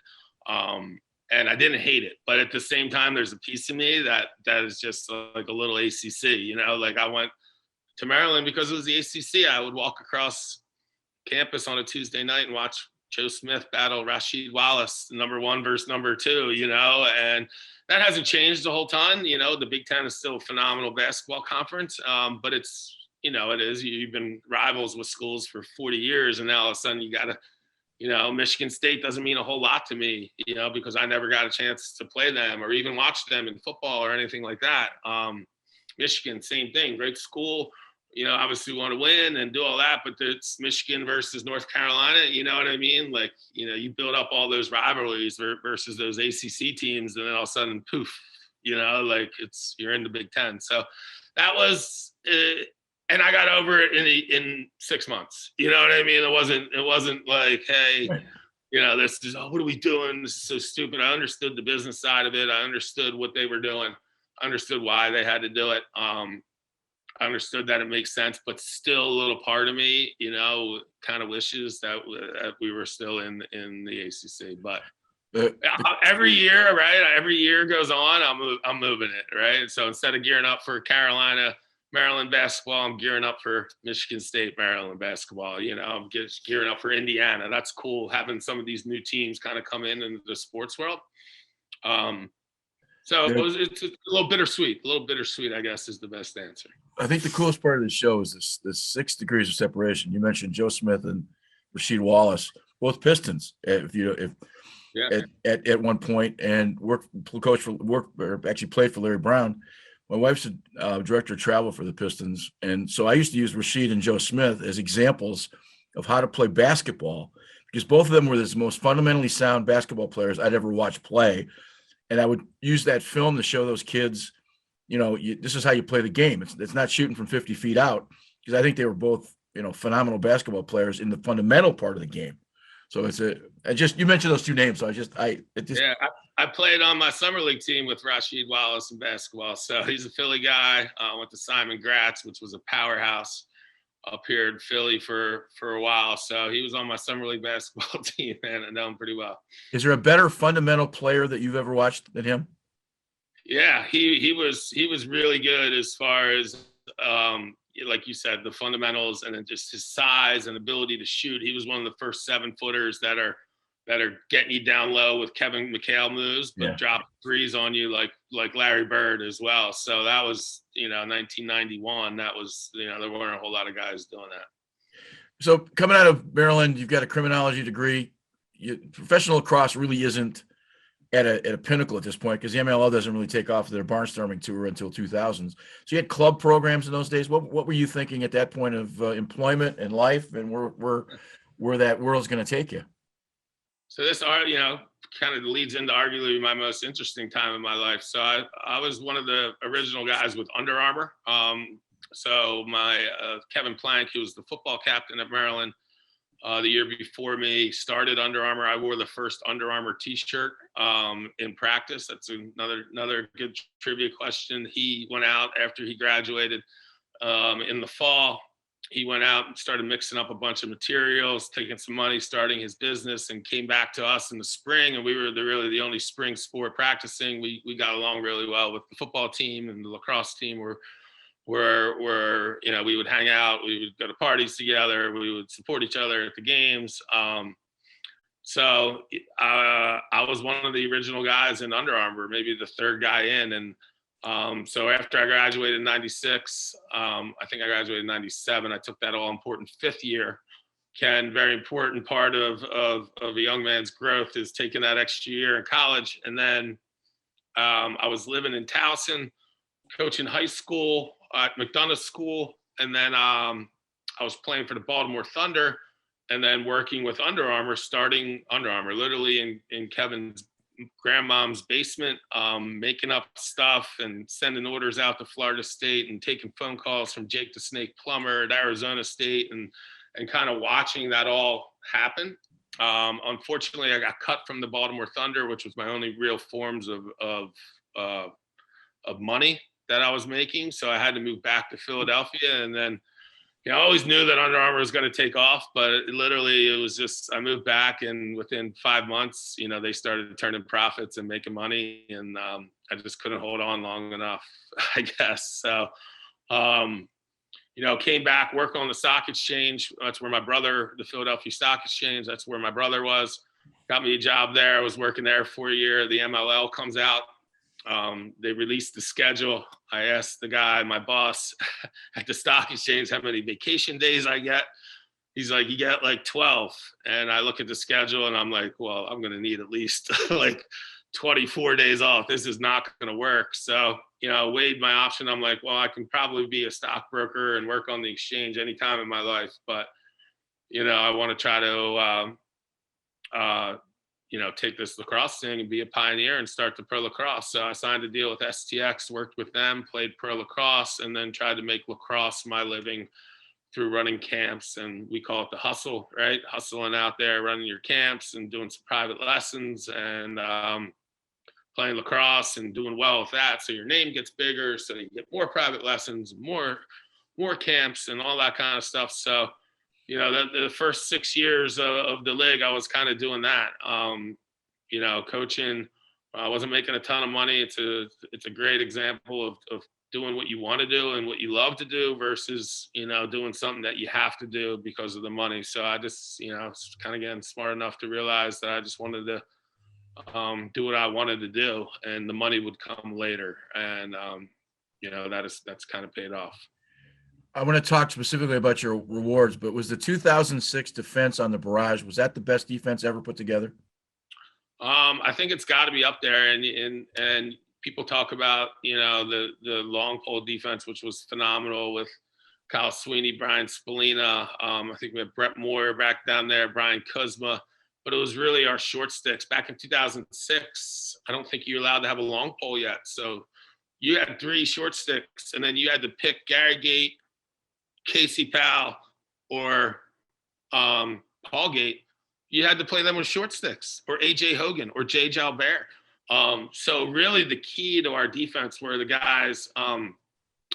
And I didn't hate it, but at the same time, there's a piece of me that is just like a little ACC, like I went to Maryland because it was the ACC. I would walk across campus on a Tuesday night and watch Joe Smith battle Rasheed Wallace, number 1 versus number 2, and that hasn't changed a whole ton. The Big Ten is still a phenomenal basketball conference, but it's, it is, you've been rivals with schools for 40 years, and now all of a sudden you got to Michigan State doesn't mean a whole lot to me, because I never got a chance to play them or even watch them in football or anything like that. Michigan, same thing, great school. Obviously want to win and do all that, but it's Michigan versus North Carolina. You know what I mean? Like, you build up all those rivalries versus those ACC teams, and then all of a sudden, poof, like you're in the Big Ten. So that was, and I got over it in 6 months. You know what I mean? It wasn't like, hey, Right. This is, what are we doing? This is so stupid. I understood the business side of it. I understood what they were doing. I understood why they had to do it. I understood that it makes sense, but still a little part of me, kind of wishes that we were still in the ACC. But every year, right? Every year goes on, I'm moving it, right? So instead of gearing up for Carolina, Maryland basketball, I'm gearing up for Michigan State, Maryland basketball. I'm just gearing up for Indiana. That's cool, having some of these new teams kind of come into the sports world. So it's a little bittersweet. A little bittersweet, I guess, is the best answer. I think the coolest part of the show is this 6 degrees of separation. You mentioned Joe Smith and Rasheed Wallace, both Pistons. At one point, and actually played for Larry Brown. My wife's a director of travel for the Pistons, and so I used to use Rasheed and Joe Smith as examples of how to play basketball, because both of them were the most fundamentally sound basketball players I'd ever watched play. And I would use that film to show those kids, this is how you play the game. It's not shooting from 50 feet out, because I think they were both, phenomenal basketball players in the fundamental part of the game. So you mentioned those two names. So I played on my summer league team with Rasheed Wallace in basketball. So he's a Philly guy. Went to Simon Gratz, which was a powerhouse up here in Philly for a while. So he was on my summer league basketball team, and I know him pretty well. Is there a better fundamental player that you've ever watched than him? Yeah, he was really good as far as like you said, the fundamentals, and then just his size and ability to shoot. He was one of the first 7-footers that are getting you down low with Kevin McHale moves, but drop threes on you like Larry Bird as well. So that was 1991. That was there weren't a whole lot of guys doing that. So coming out of Maryland, you've got a criminology degree. Professional lacrosse really isn't at a pinnacle at this point, because the MLL doesn't really take off their barnstorming tour until 2000s. So you had club programs in those days. What were you thinking at that point of employment and life, and where that world's going to take you? So this kind of leads into arguably my most interesting time in my life. So I was one of the original guys with Under Armour. So my Kevin Plank, who was the football captain at Maryland the year before me, started Under Armour. I wore the first Under Armour T-shirt in practice. That's another good trivia question. He went out after he graduated in the fall. He went out and started mixing up a bunch of materials, taking some money, starting his business, and came back to us in the spring. And we were really the only spring sport practicing. We got along really well with the football team, and the lacrosse team were we would hang out, we would go to parties together, we would support each other at the games. So I was one of the original guys in Under Armour, maybe the third guy in. And so after I graduated in 96, I think I graduated in 97, I took that all important 5th year. Ken, very important part of a young man's growth is taking that extra year in college. And then I was living in Towson, coaching high school at McDonough School. And then I was playing for the Baltimore Thunder, and then working with Under Armour, starting Under Armour, literally in Kevin's grandmom's basement, making up stuff and sending orders out to Florida State and taking phone calls from Jake the Snake Plummer at Arizona State, and kind of watching that all happen. Unfortunately, I got cut from the Baltimore Thunder, which was my only real forms of money that I was making. So I had to move back to Philadelphia, and then I always knew that Under Armour was going to take off, but it was just, I moved back, and within 5 months, they started turning profits and making money, and I just couldn't hold on long enough, I guess. So, came back, worked on the stock exchange. That's where my brother, the Philadelphia Stock Exchange, that's where my brother was. Got me a job there. I was working there for a year. The MLL comes out. They released the schedule. I asked the guy, my boss at the stock exchange, how many vacation days I get. he's like, you get like 12. And I look at the schedule and I'm like, well, I'm going to need at least like 24 days off. This is not going to work. So, weighed my option. I'm like, well, I can probably be a stockbroker and work on the exchange anytime in my life. But, I want to try to, take this lacrosse thing and be a pioneer and start the pro lacrosse. So I signed a deal with STX, worked with them, played pro lacrosse, and then tried to make lacrosse my living through running camps. And we call it the hustle, right? Hustling out there, running your camps and doing some private lessons and playing lacrosse and doing well with that. So your name gets bigger. So you get more private lessons, more camps and all that kind of stuff. So, the first 6 years of the league, I was kind of doing that. Coaching, I wasn't making a ton of money. It's a great example of doing what you want to do and what you love to do versus, doing something that you have to do because of the money. So I just, kind of getting smart enough to realize that I just wanted to do what I wanted to do, and the money would come later. And, that's kind of paid off. I want to talk specifically about your rewards, but was the 2006 defense on the barrage, was that the best defense ever put together? I think it's got to be up there. And people talk about, the long pole defense, which was phenomenal with Kyle Sweeney, Brian Spallina. I think we had Brett Moore back down there, Brian Kuzma. But it was really our short sticks. Back in 2006, I don't think you were allowed to have a long pole yet. So you had 3 short sticks, and then you had to pick Gary Gate, Casey Powell, or Paul Gate. You had to play them with short sticks, or AJ Hogan, or Jay Jalbert. So really the key to our defense were the guys.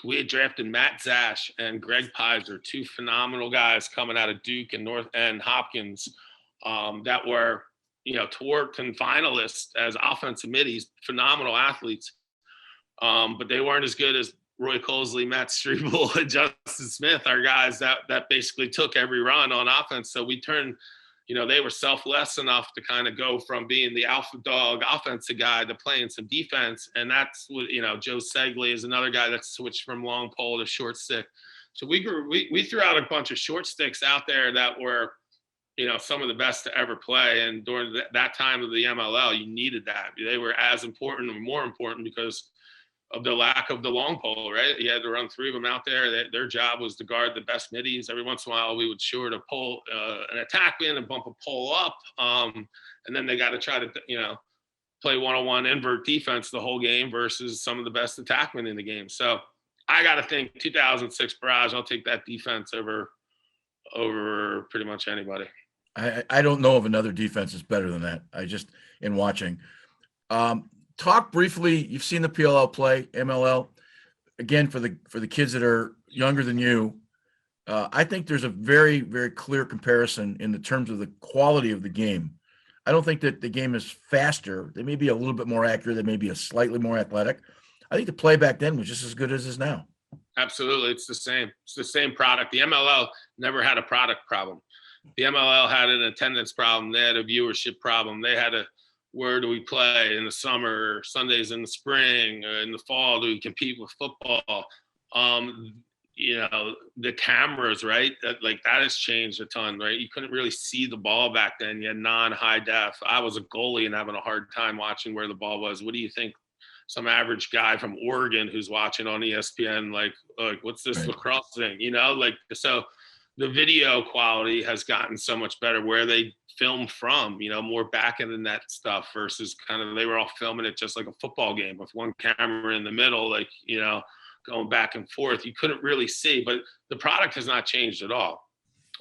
We had drafted Matt Zash and Greg Pizer, 2 phenomenal guys coming out of Duke and North and Hopkins that were, Tewaaraton finalists as offensive middies, phenomenal athletes. But they weren't as good as Roy Colsley, Matt Strebel, and Justin Smith, our guys that basically took every run on offense. So we turned, they were selfless enough to kind of go from being the alpha dog offensive guy to playing some defense. And that's what, Joe Segley is another guy that switched from long pole to short stick. So we threw out a bunch of short sticks out there that were, some of the best to ever play. And during that time of the MLL, you needed that. They were as important or more important because of the lack of the long pole, right? You had to run 3 of them out there. Their job was to guard the best middies. Every once in a while, we would short a pole, an attack in and bump a pole up. And then they got to try to, play one-on-one invert defense the whole game versus some of the best attackmen in the game. So I got to think 2006 barrage, I'll take that defense over pretty much anybody. I don't know of another defense that's better than that. In watching. Talk briefly, you've seen the PLL play, MLL. Again, for the kids that are younger than you, I think there's a very, very clear comparison in the terms of the quality of the game. I don't think that the game is faster. They may be a little bit more accurate. They may be a slightly more athletic. I think the play back then was just as good as it is now. Absolutely. It's the same. It's the same product. The MLL never had a product problem. The MLL had an attendance problem. They had a viewership problem. They had where do we play in the summer, Sundays in the spring, in the fall? Do we compete with football? The cameras, right? That has changed a ton, right? You couldn't really see the ball back then. You had non-high def. I was a goalie and having a hard time watching where the ball was. What do you think? Some average guy from Oregon who's watching on ESPN, like what's this lacrosse thing? So the video quality has gotten so much better where they film from, more back end than that stuff versus kind of, they were all filming it just like a football game with one camera in the middle, going back and forth. You couldn't really see, but the product has not changed at all.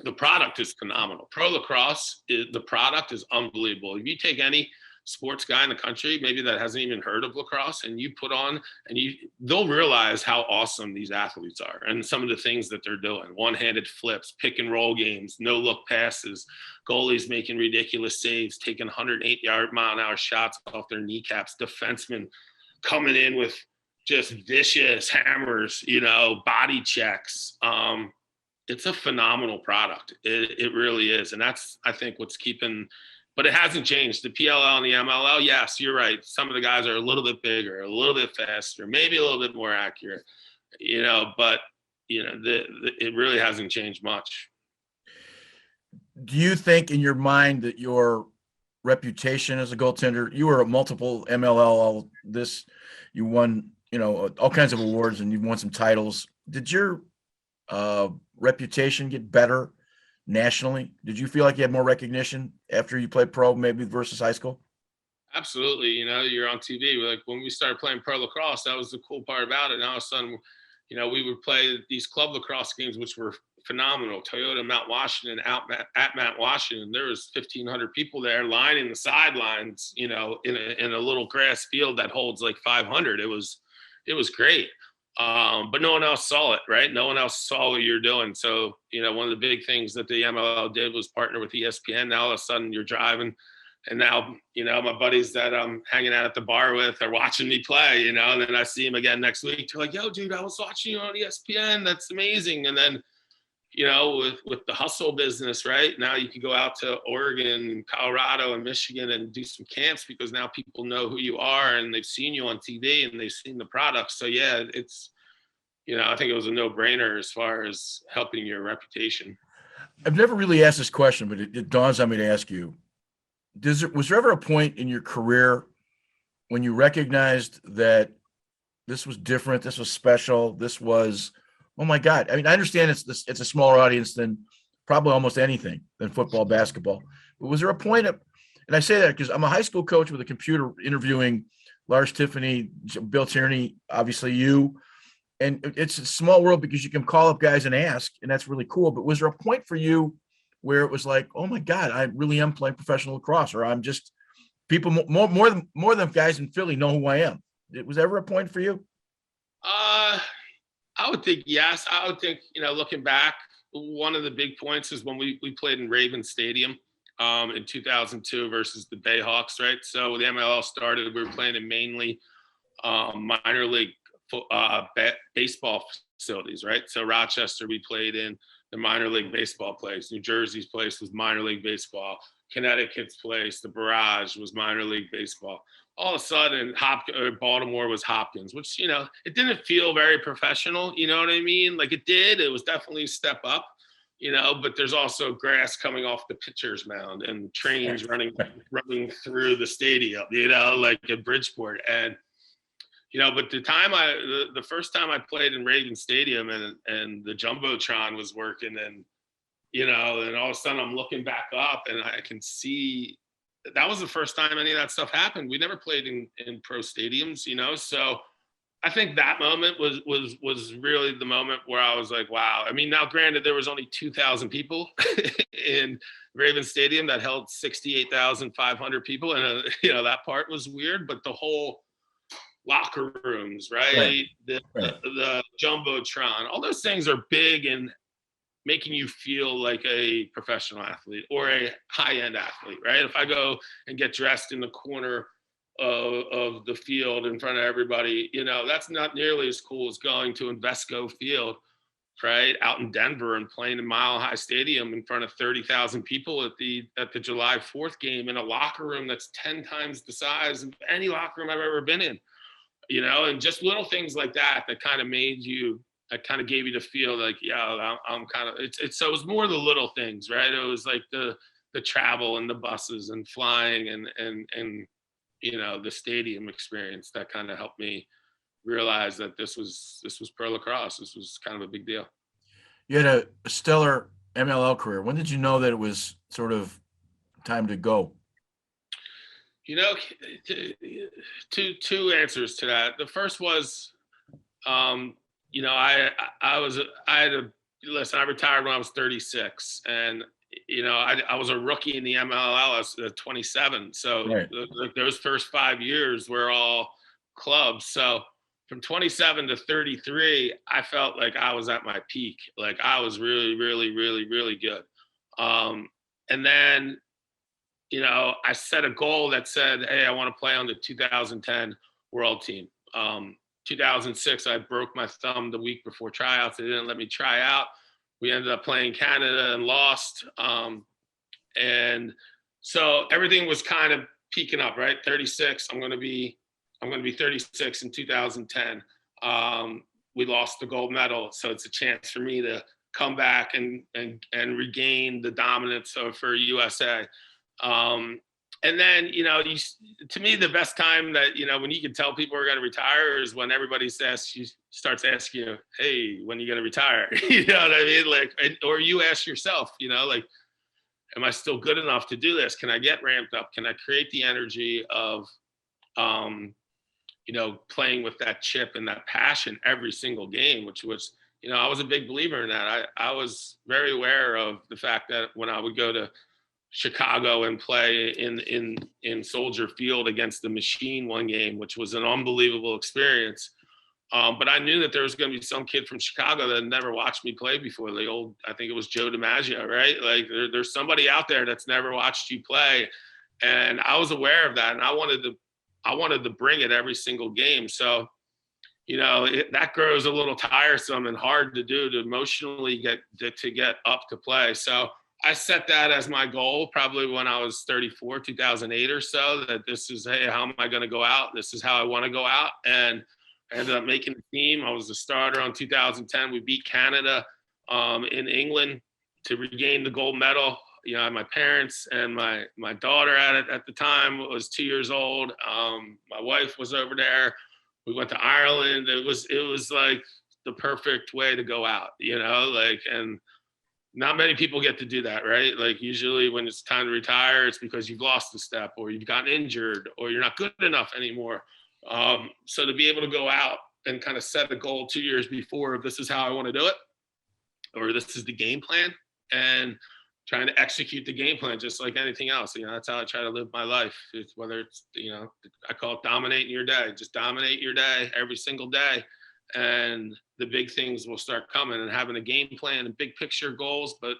The product is phenomenal. Pro lacrosse, the product is unbelievable. If you take any sports guy in the country, maybe that hasn't even heard of lacrosse, and you put on and they'll realize how awesome these athletes are and some of the things that they're doing. One-handed flips, pick and roll games, no look passes, goalies making ridiculous saves, taking 108-mile-an-hour shots off their kneecaps, defensemen coming in with just vicious hammers, body checks. It's a phenomenal product. It really is. And that's, I think, what's keeping. But it hasn't changed. The PLL and the MLL, yes, you're right. Some of the guys are a little bit bigger, a little bit faster, maybe a little bit more accurate, but it really hasn't changed much. do you think in your mind that your reputation as a goaltender, you were a multiple MLL, you won, all kinds of awards and you won some titles. Did your reputation get better nationally? Did you feel like you had more recognition after you played pro, maybe versus high school? Absolutely. You're on TV. Like when we started playing pro lacrosse, that was the cool part about it. And all of a sudden, we would play these club lacrosse games, which were phenomenal. Toyota Mount Washington, at Mount Washington, there was 1,500 people there lining the sidelines, in a little grass field that holds like 500. It was great. But no one else saw it, right? No one else saw what you're doing. So, one of the big things that the MLL did was partner with ESPN. Now all of a sudden you're driving, and now, my buddies that I'm hanging out at the bar with are watching me play, and then I see them again next week. They're like, yo, dude, I was watching you on ESPN. That's amazing. And then, with the hustle business, right? Now you can go out to Oregon, Colorado, and Michigan and do some camps because now people know who you are and they've seen you on TV and they've seen the product. So yeah, it's, I think it was a no-brainer as far as helping your reputation. I've never really asked this question, but it dawns on me to ask you. Was there ever a point in your career when you recognized that this was different, this was special, this was, oh my God. I mean, I understand it's a smaller audience than probably almost anything than football, basketball. But was there a point and I say that because I'm a high school coach with a computer interviewing Lars Tiffany, Bill Tierney, obviously you, and it's a small world because you can call up guys and ask, and that's really cool. But was there a point for you where it was like, oh my God, I really am playing professional lacrosse, or I'm just people more than guys in Philly know who I am? Was ever a point for you? I would think yes. I would think, looking back, one of the big points is when we played in Raven Stadium in 2002 versus the Bayhawks, right? So when the MLL started, we were playing in mainly minor league baseball facilities, right? So Rochester, we played in the minor league baseball place. New Jersey's place was minor league baseball. Connecticut's place, the Barrage, was minor league baseball. All of a sudden, Baltimore was Hopkins, which, it didn't feel very professional. You know what I mean? Like it did. It was definitely a step up, but there's also grass coming off the pitcher's mound and trains running through the stadium, like at Bridgeport. And, but the first time I played in Raven Stadium and the Jumbotron was working and all of a sudden I'm looking back up and I can see that was the first time any of that stuff happened. We never played in pro stadiums, so I think that moment was really the moment where I was like, wow. I mean, now granted, there was only 2,000 people in Raven Stadium that held 68,500 people. And, that part was weird, but the whole locker rooms, right? The Jumbotron, all those things are big and making you feel like a professional athlete or a high-end athlete, right? If I go and get dressed in the corner of the field in front of everybody, that's not nearly as cool as going to Invesco Field, right, out in Denver and playing in Mile High Stadium in front of 30,000 people at the July 4th game in a locker room that's 10 times the size of any locker room I've ever been in, and just little things like that kind of made you. That kind of gave you the feel like, yeah, I'm kind of, so it was more the little things, right? It was like the travel and the buses and flying and the stadium experience that kind of helped me realize that this was pro lacrosse. This was kind of a big deal. You had a stellar MLL career. When did you know that it was sort of time to go? Two answers to that. The first was, I retired when I was 36 and, I was a rookie in the MLL at 27. So right. Those first 5 years were all clubs. So from 27 to 33, I felt like I was at my peak. Like I was really, really, really, really good. And then, I set a goal that said, hey, I want to play on the 2010 world team. 2006, I broke my thumb the week before tryouts. They didn't let me try out. We ended up playing Canada and lost. And so everything was kind of peaking up, right? 36. I'm going to be 36 in 2010. We lost the gold medal. So it's a chance for me to come back and regain the dominance for USA. And then, to me, the best time that, when you can tell people are going to retire is when everybody starts asking you, hey, when are you going to retire? You know what I mean? Like, or you ask yourself, like, am I still good enough to do this? Can I get ramped up? Can I create the energy of, playing with that chip and that passion every single game, which was, I was a big believer in that. I was very aware of the fact that when I would go to Chicago and play in Soldier Field against the Machine one game, which was an unbelievable experience. But I knew that there was going to be some kid from Chicago that had never watched me play before. I think it was Joe DiMaggio, right? Like there's somebody out there that's never watched you play. And I was aware of that. And I wanted to bring it every single game. So, that grows a little tiresome and hard to do to emotionally get up to play. So I set that as my goal probably when I was 34, 2008 or so, that this is, hey, how am I going to go out? This is how I want to go out. And I ended up making the team. I was the starter in 2010. We beat Canada in England to regain the gold medal. My parents and my daughter at the time was 2 years old. My wife was over there. We went to Ireland. It was like the perfect way to go out, and not many people get to do that, right? Like usually when it's time to retire, it's because you've lost a step or you've gotten injured or you're not good enough anymore. So to be able to go out and kind of set a goal 2 years before, if this is how I want to do it, or this is the game plan, and trying to execute the game plan just like anything else. That's how I try to live my life. Whether it's, I call it dominating your day. Just dominate your day every single day. And the big things will start coming, and having a game plan and big picture goals. But,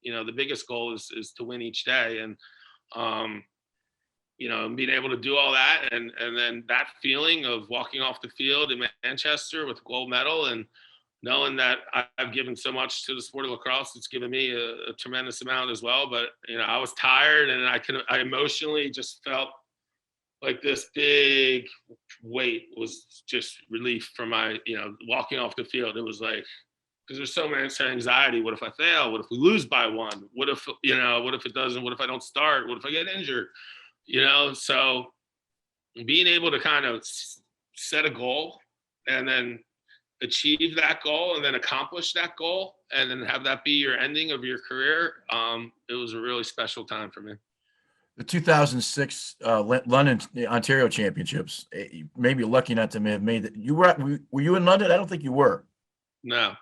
the biggest goal is to win each day. And, being able to do all that. And then that feeling of walking off the field in Manchester with a gold medal, and knowing that I've given so much to the sport of lacrosse, it's given me a tremendous amount as well. But, I was tired, and I emotionally just felt like this big weight was just relief from my, walking off the field. It was like, because there's so much anxiety. What if I fail? What if we lose by one? What if it doesn't? What if I don't start? What if I get injured? So being able to kind of set a goal and then achieve that goal and then accomplish that goal and then have that be your ending of your career, it was a really special time for me. The 2006 London, Ontario Championships, maybe lucky not to have made it. Were you in London? I don't think you were. No.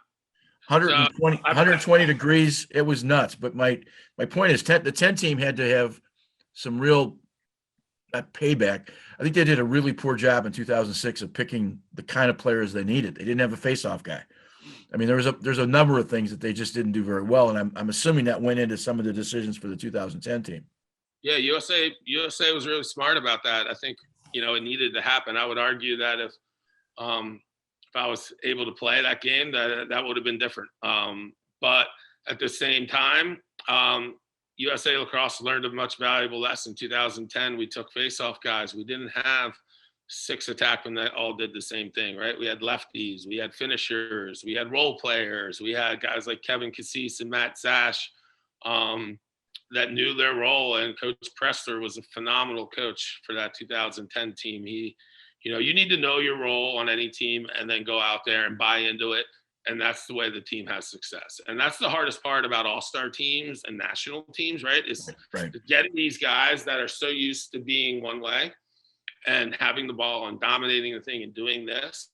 120 degrees. It was nuts. But my point is, the 10 team had to have some real payback. I think they did a really poor job in 2006 of picking the kind of players they needed. They didn't have a face-off guy. I mean, there's a number of things that they just didn't do very well, and I'm assuming that went into some of the decisions for the 2010 team. Yeah, USA was really smart about that. I think, it needed to happen. I would argue that if I was able to play that game, that would have been different. But at the same time, USA Lacrosse learned a much valuable lesson. 2010, we took face-off guys. We didn't have 6 attackmen that all did the same thing, right? We had lefties, we had finishers, we had role players, we had guys like Kevin Cassis and Matt Zash that knew their role. And Coach Pressler was a phenomenal coach for that 2010 team. You need to know your role on any team and then go out there and buy into it. And that's the way the team has success. And that's the hardest part about all-star teams and national teams, right? Is getting these guys that are so used to being one way and having the ball and dominating the thing and doing this,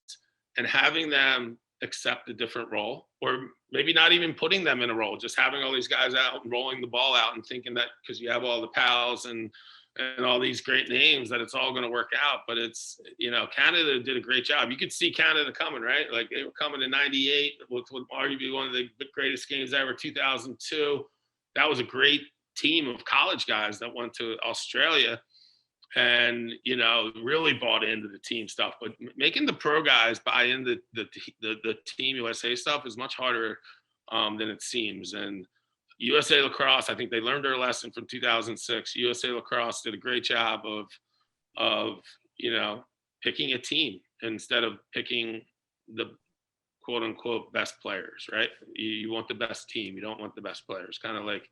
and having them accept a different role, or maybe not even putting them in a role, just having all these guys out and rolling the ball out and thinking that because you have all the pals and all these great names that it's all going to work out. But it's, Canada did a great job. You could see Canada coming, right? Like they were coming in 98 with arguably one of the greatest games ever, 2002. That was a great team of college guys that went to Australia and, really bought into the team stuff. But making the pro guys buy into the Team USA stuff is much harder than it seems. And USA Lacrosse, I think they learned their lesson from 2006. USA Lacrosse did a great job of picking a team instead of picking the quote unquote best players, right? You want the best team. You don't want the best players. Kind of like,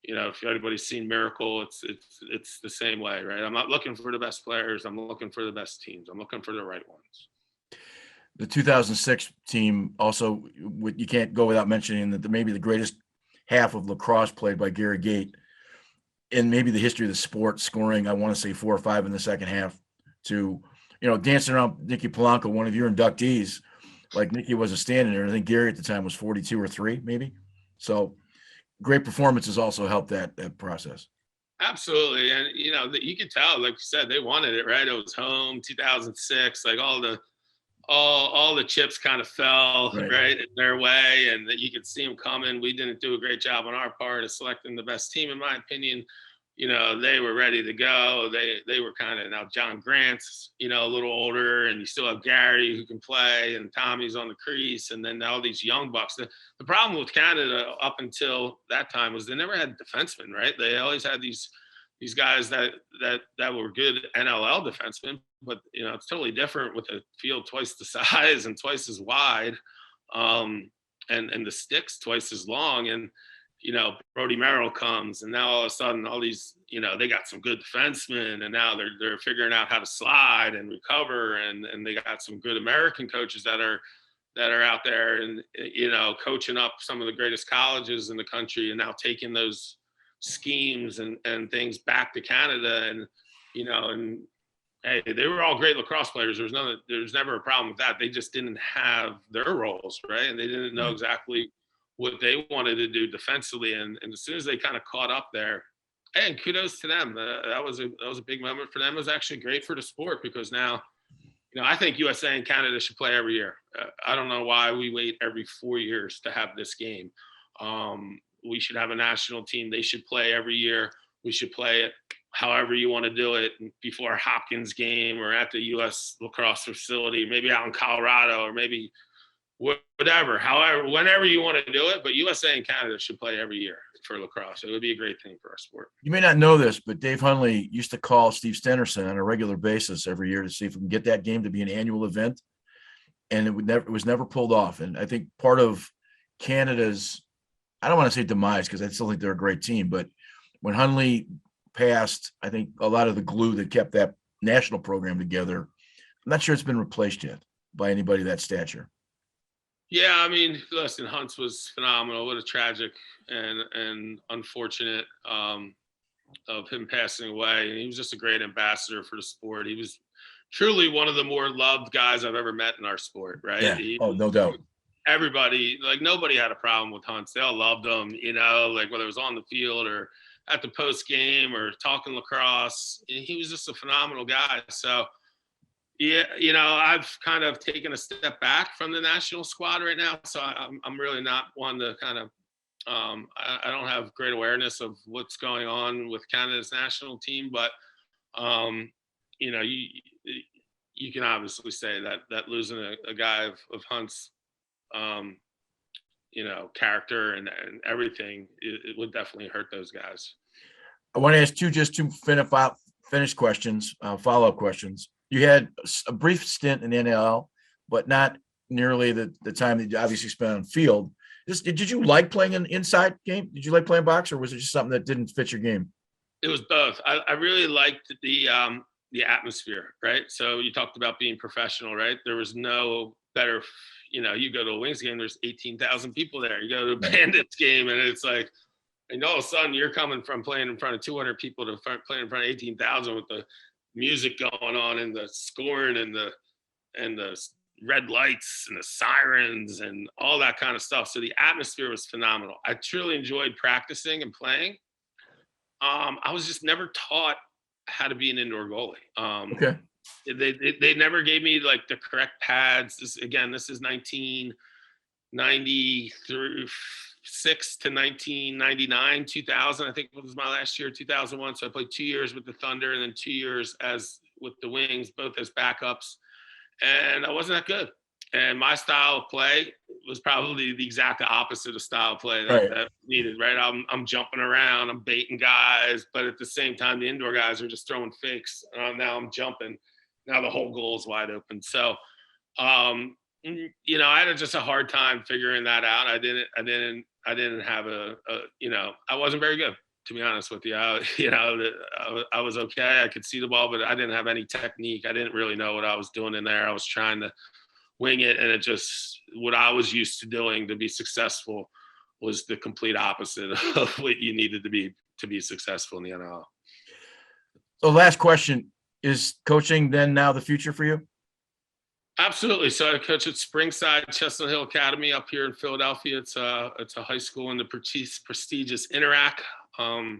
if everybody's seen Miracle, it's the same way, right? I'm not looking for the best players. I'm looking for the best teams. I'm looking for the right ones. The 2006 team also, you can't go without mentioning that maybe the greatest half of lacrosse played by Gary Gait in maybe the history of the sport, scoring, I want to say 4 or 5 in the second half, to, dancing around Nicky Polanco, one of your inductees, like Nicky wasn't standing there. I think Gary at the time was 42 or 3, maybe. So great performances also helped that process. Absolutely. And, you could tell, like you said, they wanted it, right? It was home, 2006, like all the chips kind of fell right in their way, and that you could see them coming. We didn't do a great job on our part of selecting the best team, in my opinion. They were ready to go. They were kind of, now John Grant's, a little older, and you still have Gary who can play, and Tommy's on the crease, and then all these young bucks. The problem with Canada up until that time was they never had defensemen, right? They always had these guys that were good MLL defensemen, but it's totally different with a field twice the size and twice as wide, and the sticks twice as long. And Brody Merrill comes, and now all of a sudden all these, they got some good defensemen, and now they're figuring out how to slide and recover, and they got some good American coaches that are out there and coaching up some of the greatest colleges in the country, and now taking those schemes and things back to Canada. And and hey, they were all great lacrosse players. There's never a problem with that. They just didn't have their roles, right? And they didn't know exactly what they wanted to do defensively. And as soon as they kind of caught up there, and kudos to them. That was a big moment for them. It was actually great for the sport, because now, I think USA and Canada should play every year. I don't know why we wait every 4 years to have this game. We should have a national team. They should play every year. We should play it however you want to do it, before a Hopkins game or at the U.S. lacrosse facility, maybe out in Colorado, or maybe whatever, however, whenever you want to do it. But USA and Canada should play every year for lacrosse. It would be a great thing for our sport. You may not know this, but Dave Hunley used to call Steve Stenerson on a regular basis every year to see if we can get that game to be an annual event. And it was never pulled off. And I think part of Canada's, I don't want to say demise, because I still think they're a great team, but when Hunley passed, I think a lot of the glue that kept that national program together, I'm not sure it's been replaced yet by anybody of that stature. Yeah, I mean, listen, Hunt's was phenomenal. What a tragic and unfortunate of him passing away. And he was just a great ambassador for the sport. He was truly one of the more loved guys I've ever met in our sport, right? Yeah. No doubt. Everybody, like, nobody had a problem with Hunt. They all loved him, like whether it was on the field or at the post game or talking lacrosse. He was just a phenomenal guy. So, yeah, I've kind of taken a step back from the national squad right now. So I'm really not one to kind of, I don't have great awareness of what's going on with Canada's national team, but, you can obviously say that losing a guy of Hunt's, character and everything, it would definitely hurt those guys. I want to ask two finish questions, follow-up questions. You had a brief stint in NLL, but not nearly the time that you obviously spent on field. Did you like playing an inside game? Did you like playing box, or was it just something that didn't fit your game? It was both. I really liked the atmosphere, right? So you talked about being professional, right? There was no better, you go to a Wings game, there's 18,000 people there. You go to a Bandits game, and it's like, and all of a sudden you're coming from playing in front of 200 people to playing in front of 18,000 with the music going on and the scoring and the red lights and the sirens and all that kind of stuff. So the atmosphere was phenomenal. I truly enjoyed practicing and playing. I was just never taught how to be an indoor goalie. Okay. They never gave me like the correct pads. This is 1996 to 1999, 2000. I think was my last year, 2001. So I played 2 years with the Thunder and then 2 years as with the Wings, both as backups. And I wasn't that good. And my style of play was probably the exact opposite of style of play that needed, right? I'm jumping around, I'm baiting guys, but at the same time, the indoor guys are just throwing fakes. Now I'm jumping. Now the whole goal is wide open. So, I had just a hard time figuring that out. I didn't have I wasn't very good, to be honest with you. I was okay. I could see the ball, but I didn't have any technique. I didn't really know what I was doing in there. I was trying to wing it, and it just, what I was used to doing to be successful was the complete opposite of what you needed to be successful in the NFL. So last question, is coaching then now the future for you? Absolutely. So I coach at Springside Chestnut Hill Academy up here in Philadelphia. It's a high school in the prestigious Interac.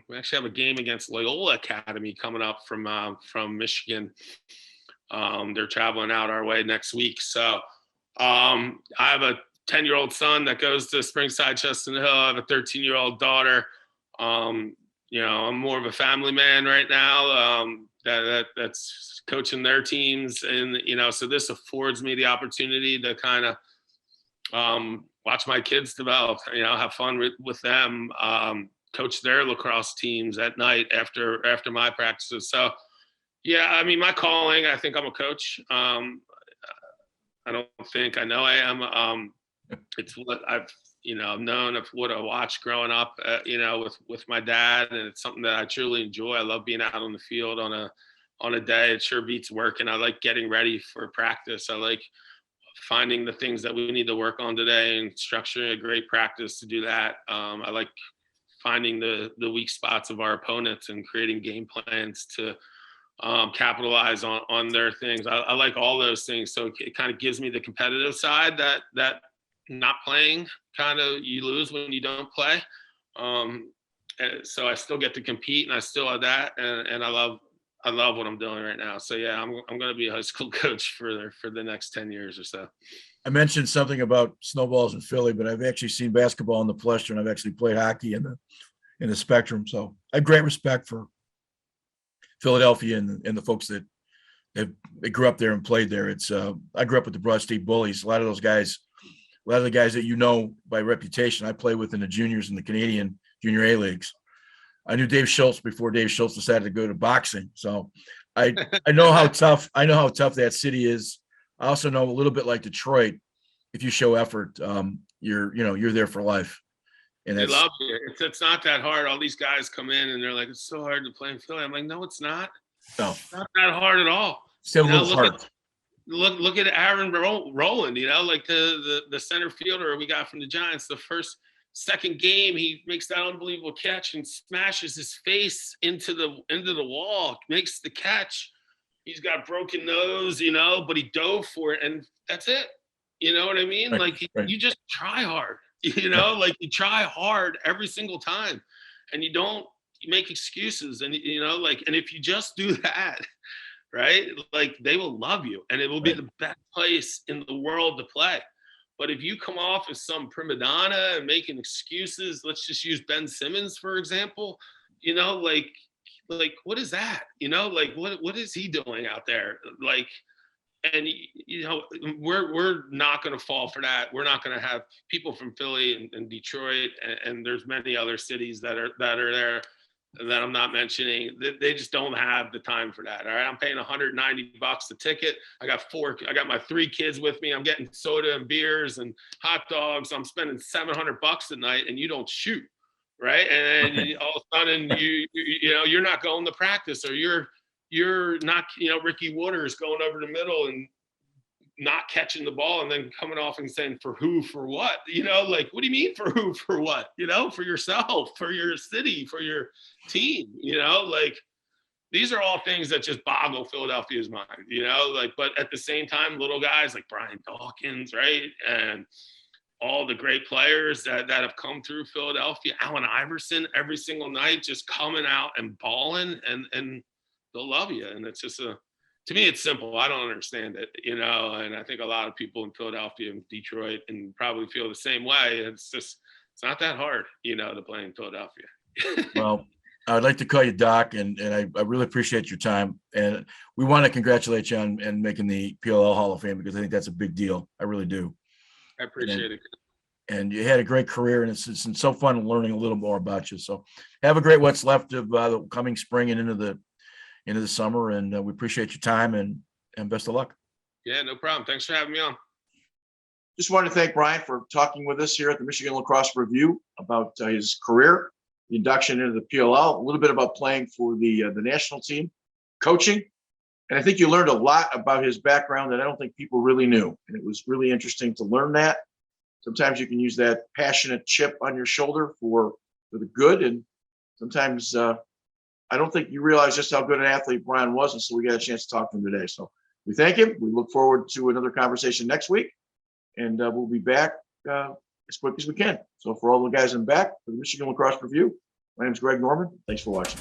We actually have a game against Loyola Academy coming up from Michigan. They're traveling out our way next week. So I have a 10-year-old son that goes to Springside Chestnut Hill. I have a 13-year-old daughter. I'm more of a family man right now. That's coaching their teams, and so this affords me the opportunity to kind of watch my kids develop, have fun with them, coach their lacrosse teams at night after my practices. So yeah, I mean, my calling, I think I'm a coach. I don't think I know I am. It's what I've known of, what I watched growing up, with my dad, and it's something that I truly enjoy. I love being out on the field on a day. It sure beats working. I like getting ready for practice. I like finding the things that we need to work on today and structuring a great practice to do that. I like finding the weak spots of our opponents and creating game plans to capitalize on their things. I like all those things. So it kind of gives me the competitive side that not playing, kind of, you lose when you don't play. So I still get to compete, and I still have that, and I love what I'm doing right now. So yeah, I'm going to be a high school coach for the next 10 years or so. I mentioned something about snowballs in Philly, but I've actually seen basketball in the Palestra, and I've actually played hockey in the Spectrum. So I have great respect for Philadelphia and the folks that they grew up there and played there. It's I grew up with the Broad State Bullies. A lot of the guys that by reputation, I play with in the juniors in the Canadian Junior A leagues. I knew Dave Schultz before Dave Schultz decided to go to boxing. So I know how tough that city is. I also know a little bit like Detroit. If you show effort, you're there for life. And they love you. It's not that hard. All these guys come in and they're like, it's so hard to play in Philly. I'm like, no, it's not. No, it's not that hard at all. Still a little hard. Look at Aaron Rowland, like the center fielder we got from the Giants. The second game, he makes that unbelievable catch and smashes his face into the wall, makes the catch. He's got broken nose, but he dove for it, and that's it. You know what I mean? Right, right. You just try hard, like you try hard every single time, and you make excuses, and and if you just do that, right, like they will love you, and it will be the best place in the world to play. But if you come off as some prima donna and making excuses, let's just use Ben Simmons, for example, like what is that? What is he doing out there? Like, and we're not going to fall for that. We're not going to have people from Philly and Detroit, and there's many other cities that are there that I'm not mentioning. They just don't have the time for that. All right, I'm paying $190 a ticket. I got my 3 kids with me. I'm getting soda and beers and hot dogs. I'm spending $700 a night, and you don't shoot, right? And then all of a sudden you're not going to practice, or you're not, Ricky Waters going over the middle and not catching the ball and then coming off and saying for who, for what, like, what do you mean for who, for what, for yourself, for your city, for your team, like these are all things that just boggle Philadelphia's mind, but at the same time, little guys like Brian Dawkins, right, and all the great players that have come through Philadelphia, Allen Iverson, every single night just coming out and balling, and they'll love you. And it's just to me, it's simple. I don't understand it, and I think a lot of people in Philadelphia and Detroit and probably feel the same way. It's not that hard, to play in Philadelphia. Well, I would like to call you Doc, and I really appreciate your time. And we want to congratulate you on making the PLL Hall of Fame, because I think that's a big deal. I really do. I appreciate it. And you had a great career, and it's so fun learning a little more about you. So have a great what's left of the coming spring and into the summer. And we appreciate your time, and best of luck. Yeah, no problem. Thanks for having me on. just wanted to thank Brian for talking with us here at the Michigan Lacrosse Review about his career, the induction into the PLL, a little bit about playing for the national team, coaching. And I think you learned a lot about his background that I don't think people really knew. And it was really interesting to learn that. Sometimes you can use that passionate chip on your shoulder for the good. And sometimes I don't think you realize just how good an athlete Brian was. And so we got a chance to talk to him today. So we thank him. We look forward to another conversation next week. And we'll be back as quick as we can. So for all the guys in the back, for the Michigan Lacrosse Review, my name is Greg Norman. Thanks for watching.